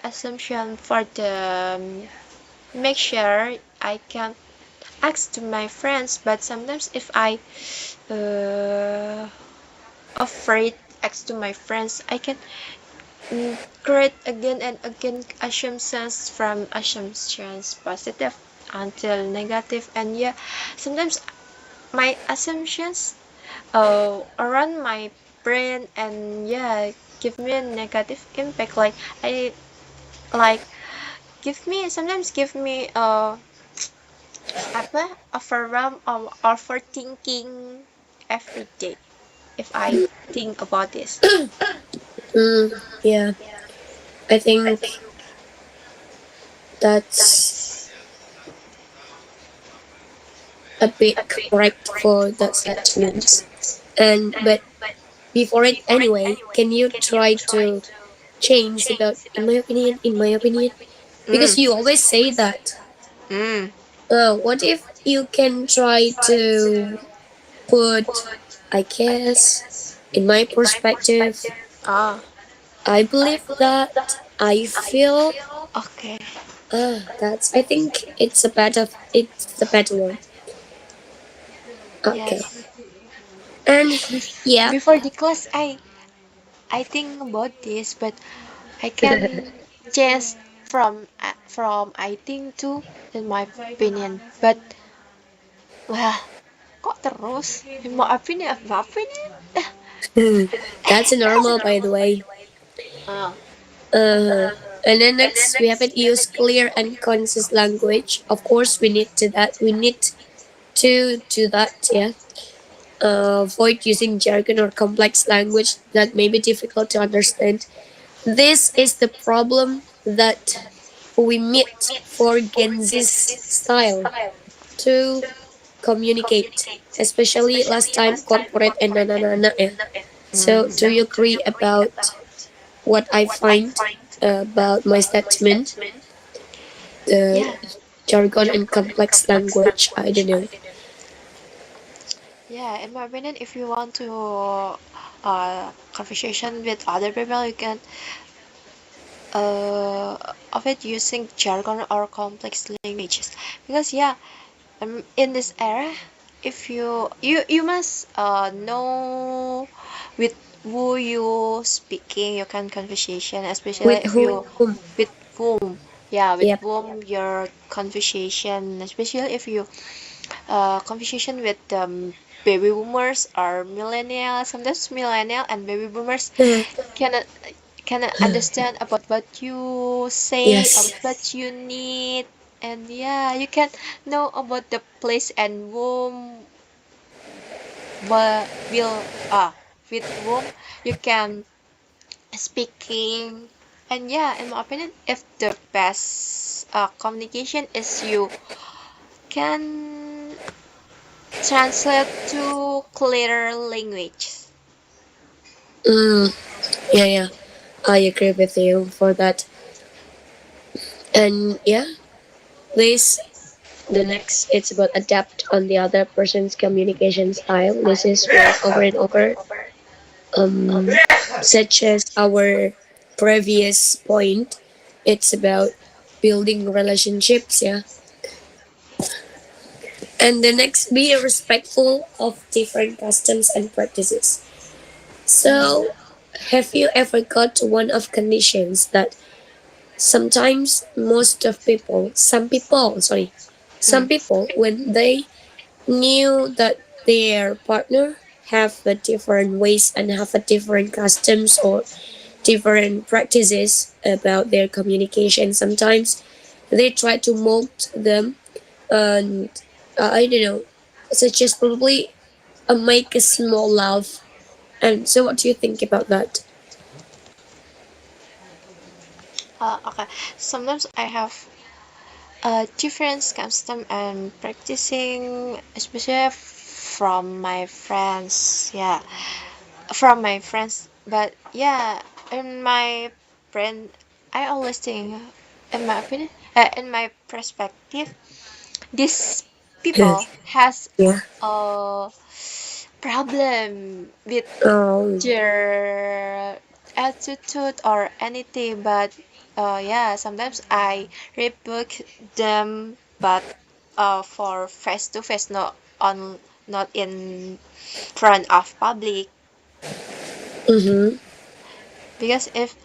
assumption for the make sure I can ask to my friends, but sometimes if I afraid ask to my friends, I can create again and again assumptions from assumptions positive until negative, and yeah, sometimes my assumptions around my brain, and yeah, give me a negative impact, like I like sometimes give me apa overwhelm or overthinking every day if I think about this. Yeah, I think that's a bit correct for that statement. And but before it anyway, can you try to change about in my opinion? Because you always say that. Mm. What if you can try to put, I guess, in my perspective, Ah, I believe that I feel okay. that's I think it's the better one. Okay. Yes. And yeah. Before the class, I think about this, but I can change from I think to in my opinion. But wah, kok terus? Maafin ya, maafin ya. That's normal by the way. Ah, And then next we have it use clear and concise language. Of course we need to do that, yeah. Avoid using jargon or complex language that may be difficult to understand. This is the problem that we meet for Gen Z's style to communicate, especially last time corporate and nana. Eh. So, do you agree about what I find about my statement? The yeah, jargon and complex language. I don't know. yeah. In my opinion, if you want to conversation with other people, you can avoid using jargon or complex languages, because yeah, in this era, if you must know with who you speaking, you can conversation, especially With if you whom? with whom, yeah, with Yep. whom your conversation, especially if you conversation with baby boomers or millennials. Sometimes millennial and baby boomers cannot understand about what you say or Yes. what you need, and yeah, you can know about the place and whom will with whom you can speaking, and yeah, in my opinion, if the best communication is you can translate to clearer language. Mm, yeah. I agree with you for that. And yeah, this the next it's about adapt on the other person's communication style. This is where over and over, um, such as our previous point. It's about building relationships, yeah. And the next, be respectful of different customs and practices. So, have you ever got to one of conditions that sometimes some people, when they knew that their partner have a different ways and have a different customs or different practices about their communication, sometimes they try to mold them, and I don't know, such as probably make a small love. And so what do you think about that? Okay, sometimes I have different custom and practicing, especially from my friends. Yeah, from my friends. But yeah, in my friend, I always think, in my opinion, in my perspective, these people has Yeah. a problem with um their attitude or anything, but yeah, sometimes I rebuke them, but for face to face, not in front of public. Mm-hmm. Because if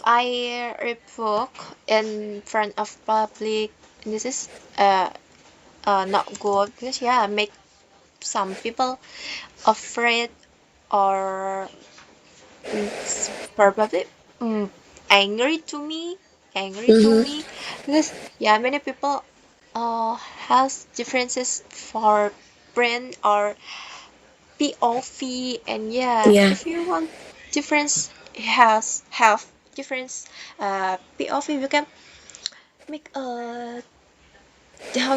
I read book in front of public, this is not good, because yeah, make some people afraid, or probably mm, angry to me angry to Mm-hmm. me because yeah, many people has differences for brand or POV, and yeah, Yeah. if you want difference, has have difference POV, you can make how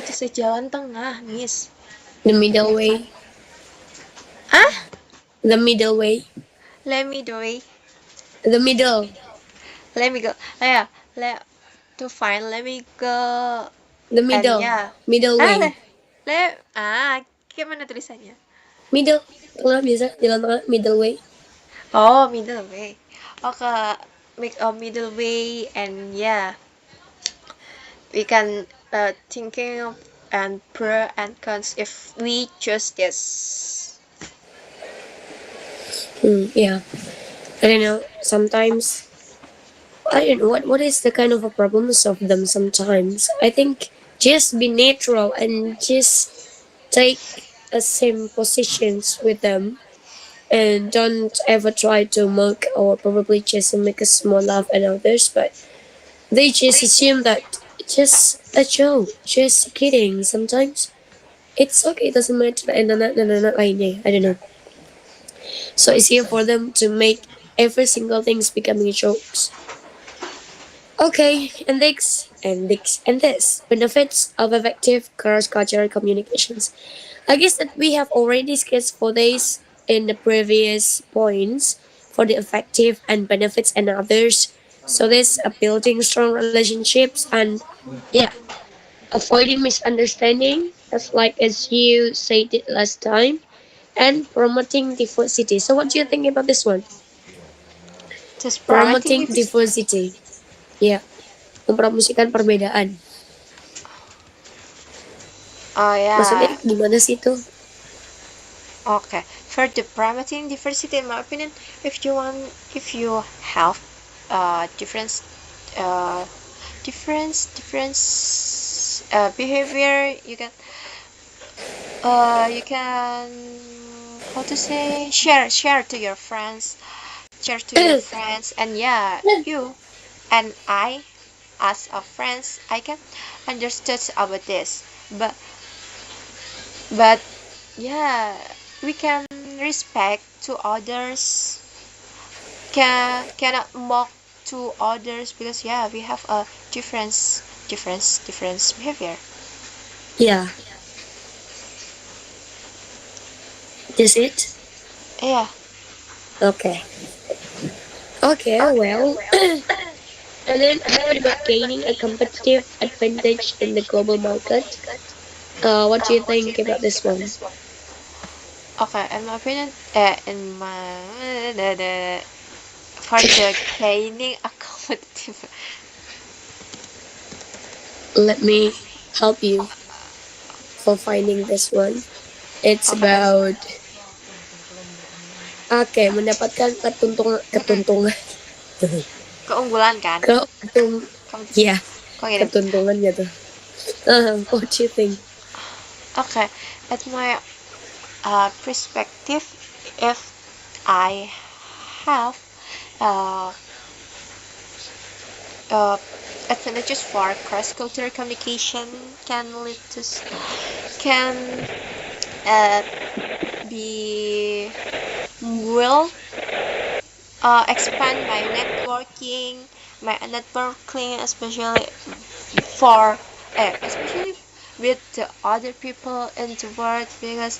to say, jalan tengah, miss. The middle way. Ah, The middle way. let me do it. The middle. Let me go. Yeah, let to find. Let me go. The And middle. yeah. Middle Ah, way. gimana tulisannya? Middle. Tengah biasa. Jalan tengah. Middle way. Oh, middle way. Okay, make a middle way, and yeah, we can thinking of and pro and cons if we choose this. Yeah. I don't know. Sometimes I don't know what is the kind of a problems of them sometimes. I think just be natural and just take a same positions with them and don't ever try to mock or probably just make a small laugh at others, but they just assume that just a joke, just kidding. Sometimes it's okay, it doesn't matter, and lainnya. I don't know. So it's here for them to make every single thing's becoming jokes. Okay, and this benefits of effective cross-cultural communications. I guess that we have already discussed for this in the previous points for the effective and benefits and others. So this building strong relationships and yeah, avoiding misunderstanding, as you said it last time, and promoting diversity. So what do you think about this one? Just promoting Promoting this. diversity. Ya, mempromosikan perbedaan. Oh Maksudnya yeah. gimana sih itu? Okay. For the promoting diversity, in my opinion, if you have different uh different behavior, you can how to say, share to your friends, and yeah, you and I, as a friends, I can understand about this, but yeah, we can respect to others, cannot mock to others, because yeah, we have a different behavior. Yeah, that's it. Yeah. Okay. Okay. Well, and then how about gaining a competitive advantage in the global market? What do you think about this one? Okay, in my opinion, in my the for the gaining a competitive. Let me help you for finding this one. It's Okay, about mendapatkan ketuntungan keunggulan kan? keuntung Kamu ya kok gini? ketuntungan gitu. What do you think? Okay, at my perspective, if I have uh, uh, advantages for cross-cultural communication, can uh, be will expand my networking, for especially with the other people in the world, because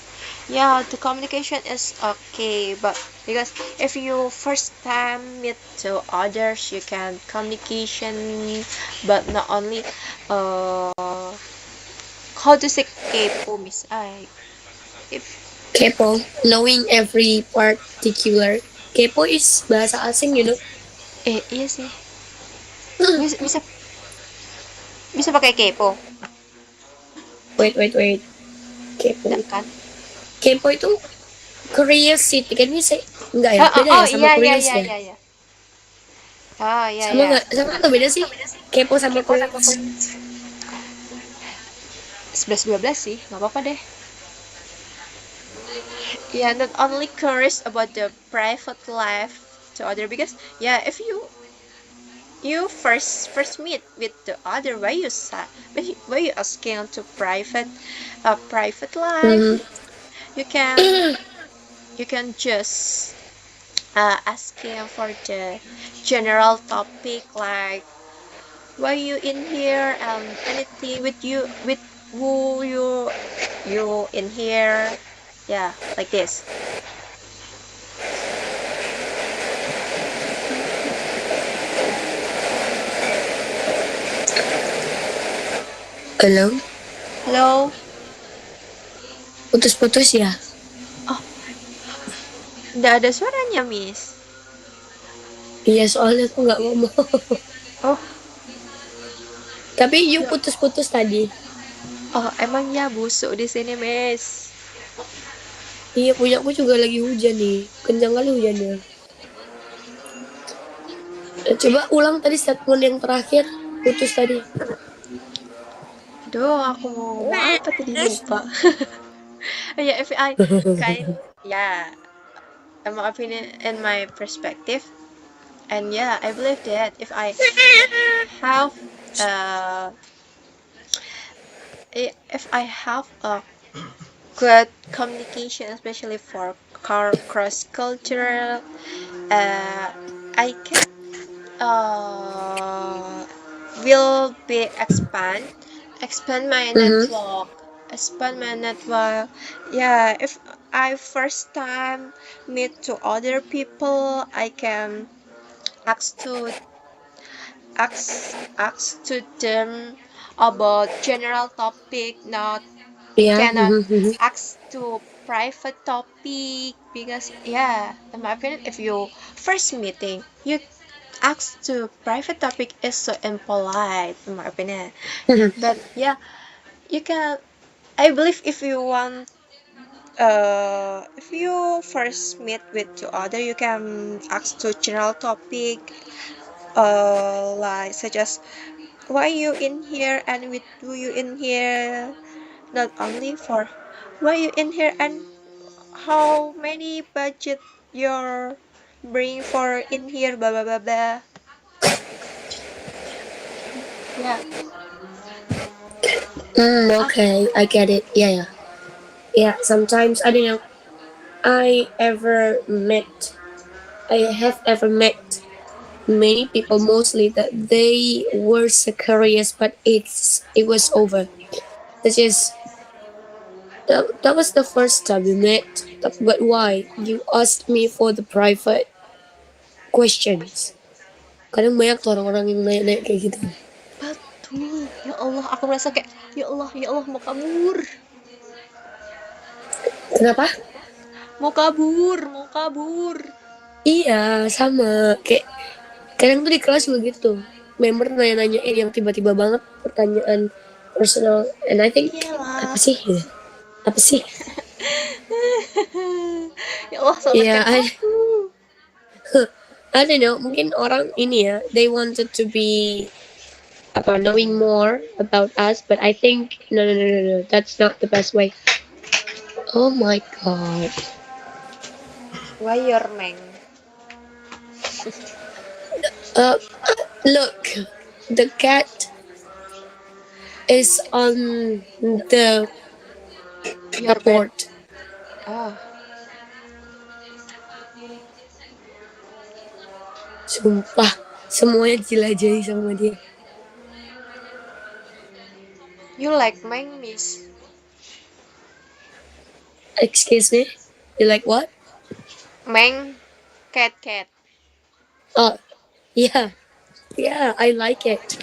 yeah, the communication is okay, but because if you first time meet to others, you can communication, but not only uh how to say kepo, miss, I if Kepo, knowing every particular. Kepo is bahasa asing, iya sih, bisa bisa Bisa pakai kepo. Wait. Kepo. Enggak kan? Kepo itu curiosity kan bisa? Enggak ya? Beda ya sama Iya curious ya? iya. Oh iya Sama iya. nggak? Sama atau beda sih? Kepo sama curious. 11-12 sih, nggak apa-apa deh. Yeah, not only curious about the private life to other, because yeah, if you first meet with the other, why you asking to private life, Mhm. you can you can just asking for the general topic like why you in here, anything with you, with who you in here, yeah, like this. Halo? Hello. Putus-putus ya? Oh, nggak ada suaranya, Miss. Iya, soalnya aku nggak ngomong. Oh, Tapi you putus-putus tadi. oh, emangnya busuk di sini, Miss. Iya, punya aku juga lagi hujan nih. Kencang kali hujannya. Coba ulang tadi statement yang terakhir. Putus tadi. Aduh, aku mau ngomong apa tadi, lupa. Yeah, if I kind, yeah, in my opinion, in my perspective, and yeah, I believe that if I have uh if I have a good communication, especially for cross cultural, I can will be expand my Mhm. network, yeah. If I first time meet to other people, I can ask to ask to them about general topic, not Iya. cannot Mhm. ask to private topic, because yeah, in my opinion, if you first meeting, you ask to private topic is so impolite, in my opinion. Mhm. But yeah, you can, I believe if you want, if you first meet with the other, you can ask to general topic, like such as why you in here and with who you in here, not only for why you in here and how many budget you're bring for in here, blah blah blah blah. Yeah. Okay, I get it. Yeah. Yeah, sometimes I don't know. I have ever met many people, mostly that they were so curious, but it was over. That is that was the first time we met. But why? You asked me for the private questions. Kadang banyak tuh orang-orang yang nanya kayak gitu. Betul, ya Allah, aku merasa kayak ya Allah mau kabur, Kenapa? mau kabur. Iya, sama. Kayak kadang tuh di kelas begitu. Member nanya-nanyain yang tiba-tiba banget pertanyaan personal. And I think, Iyalah. apa sih? Apa sih? Ya Allah, Iya, selamatkan aku. I don't know. Mungkin orang ini ya, they wanted to be knowing more about us, but I think no. That's not the best way. Oh my god. Why your meng? Uh, look, the cat is on the Your bed. board. Oh, Sumpah, semuanya jelajahi sama dia. you like meng, Miss? Excuse me? You like what? Meng, cat. Oh, yeah. Yeah, I like it.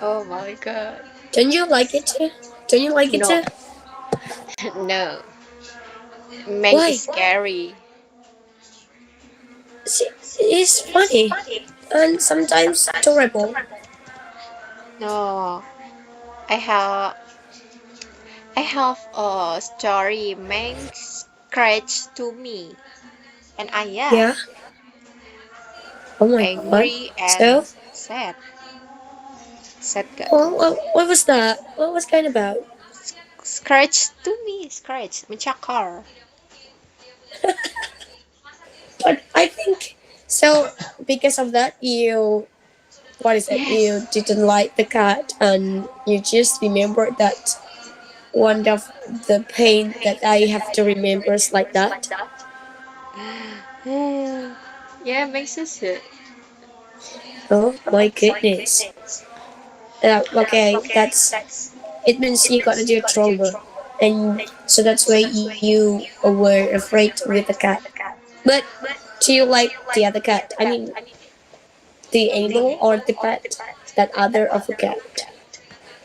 Oh my god. Don't you like it too? Don't you like it No. too? No. Meng Why? is scary. It's funny and sometimes adorable. No, I have a story makes scratch to me, and I yeah, Yeah. Oh my god. angry and So, sad. Sad cat. what was that? What was kind about? Scratch to me, scratch mencakar. But I think so because of that you what is it? Yes. You didn't like the cat and you just remembered that one of the pain that I have to remember is like that. Yeah, makes us it. Oh my goodness. Okay, that's it means you got into trauma, and so that's why you were afraid with the cat. But do you like the other cat? I mean, the animal or the pet that other of a cat?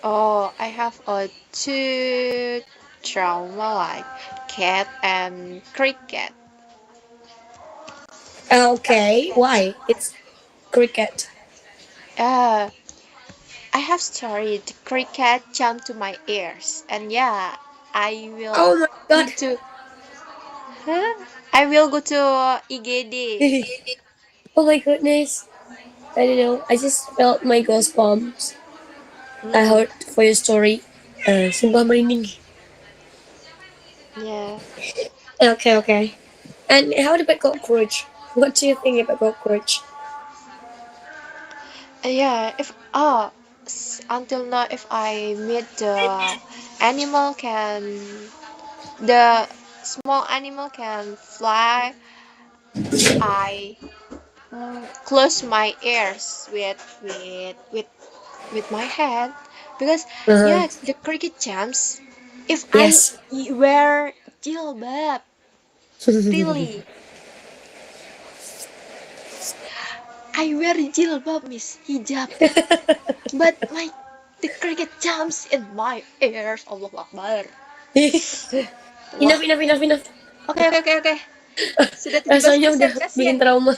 Oh, I have a two trauma like cat and cricket. Okay, why? It's cricket. Uh, I have story. The cricket jumped to my ears, and yeah, I will Oh my go god. to. Huh? I will go to IGD. Oh my goodness. I don't know. I just felt my goosebumps. I Mm, heard for your story. Sumpah merinding. yeah. Okay, okay. And how about cockroach? What do you think about cockroach? Yeah. If until now, if I meet the animal can the small animal can fly, I close my ears with my head because Uh-huh. yeah the cricket jumps if I Yes. wear jilbab really I wear jilbab miss hijab but my the cricket jumps in my ears Allah Akbar Allah Enough, enough, enough, enough. oke oke oke oke sudah 17 Rasanya udah persen bikin kasihan trauma.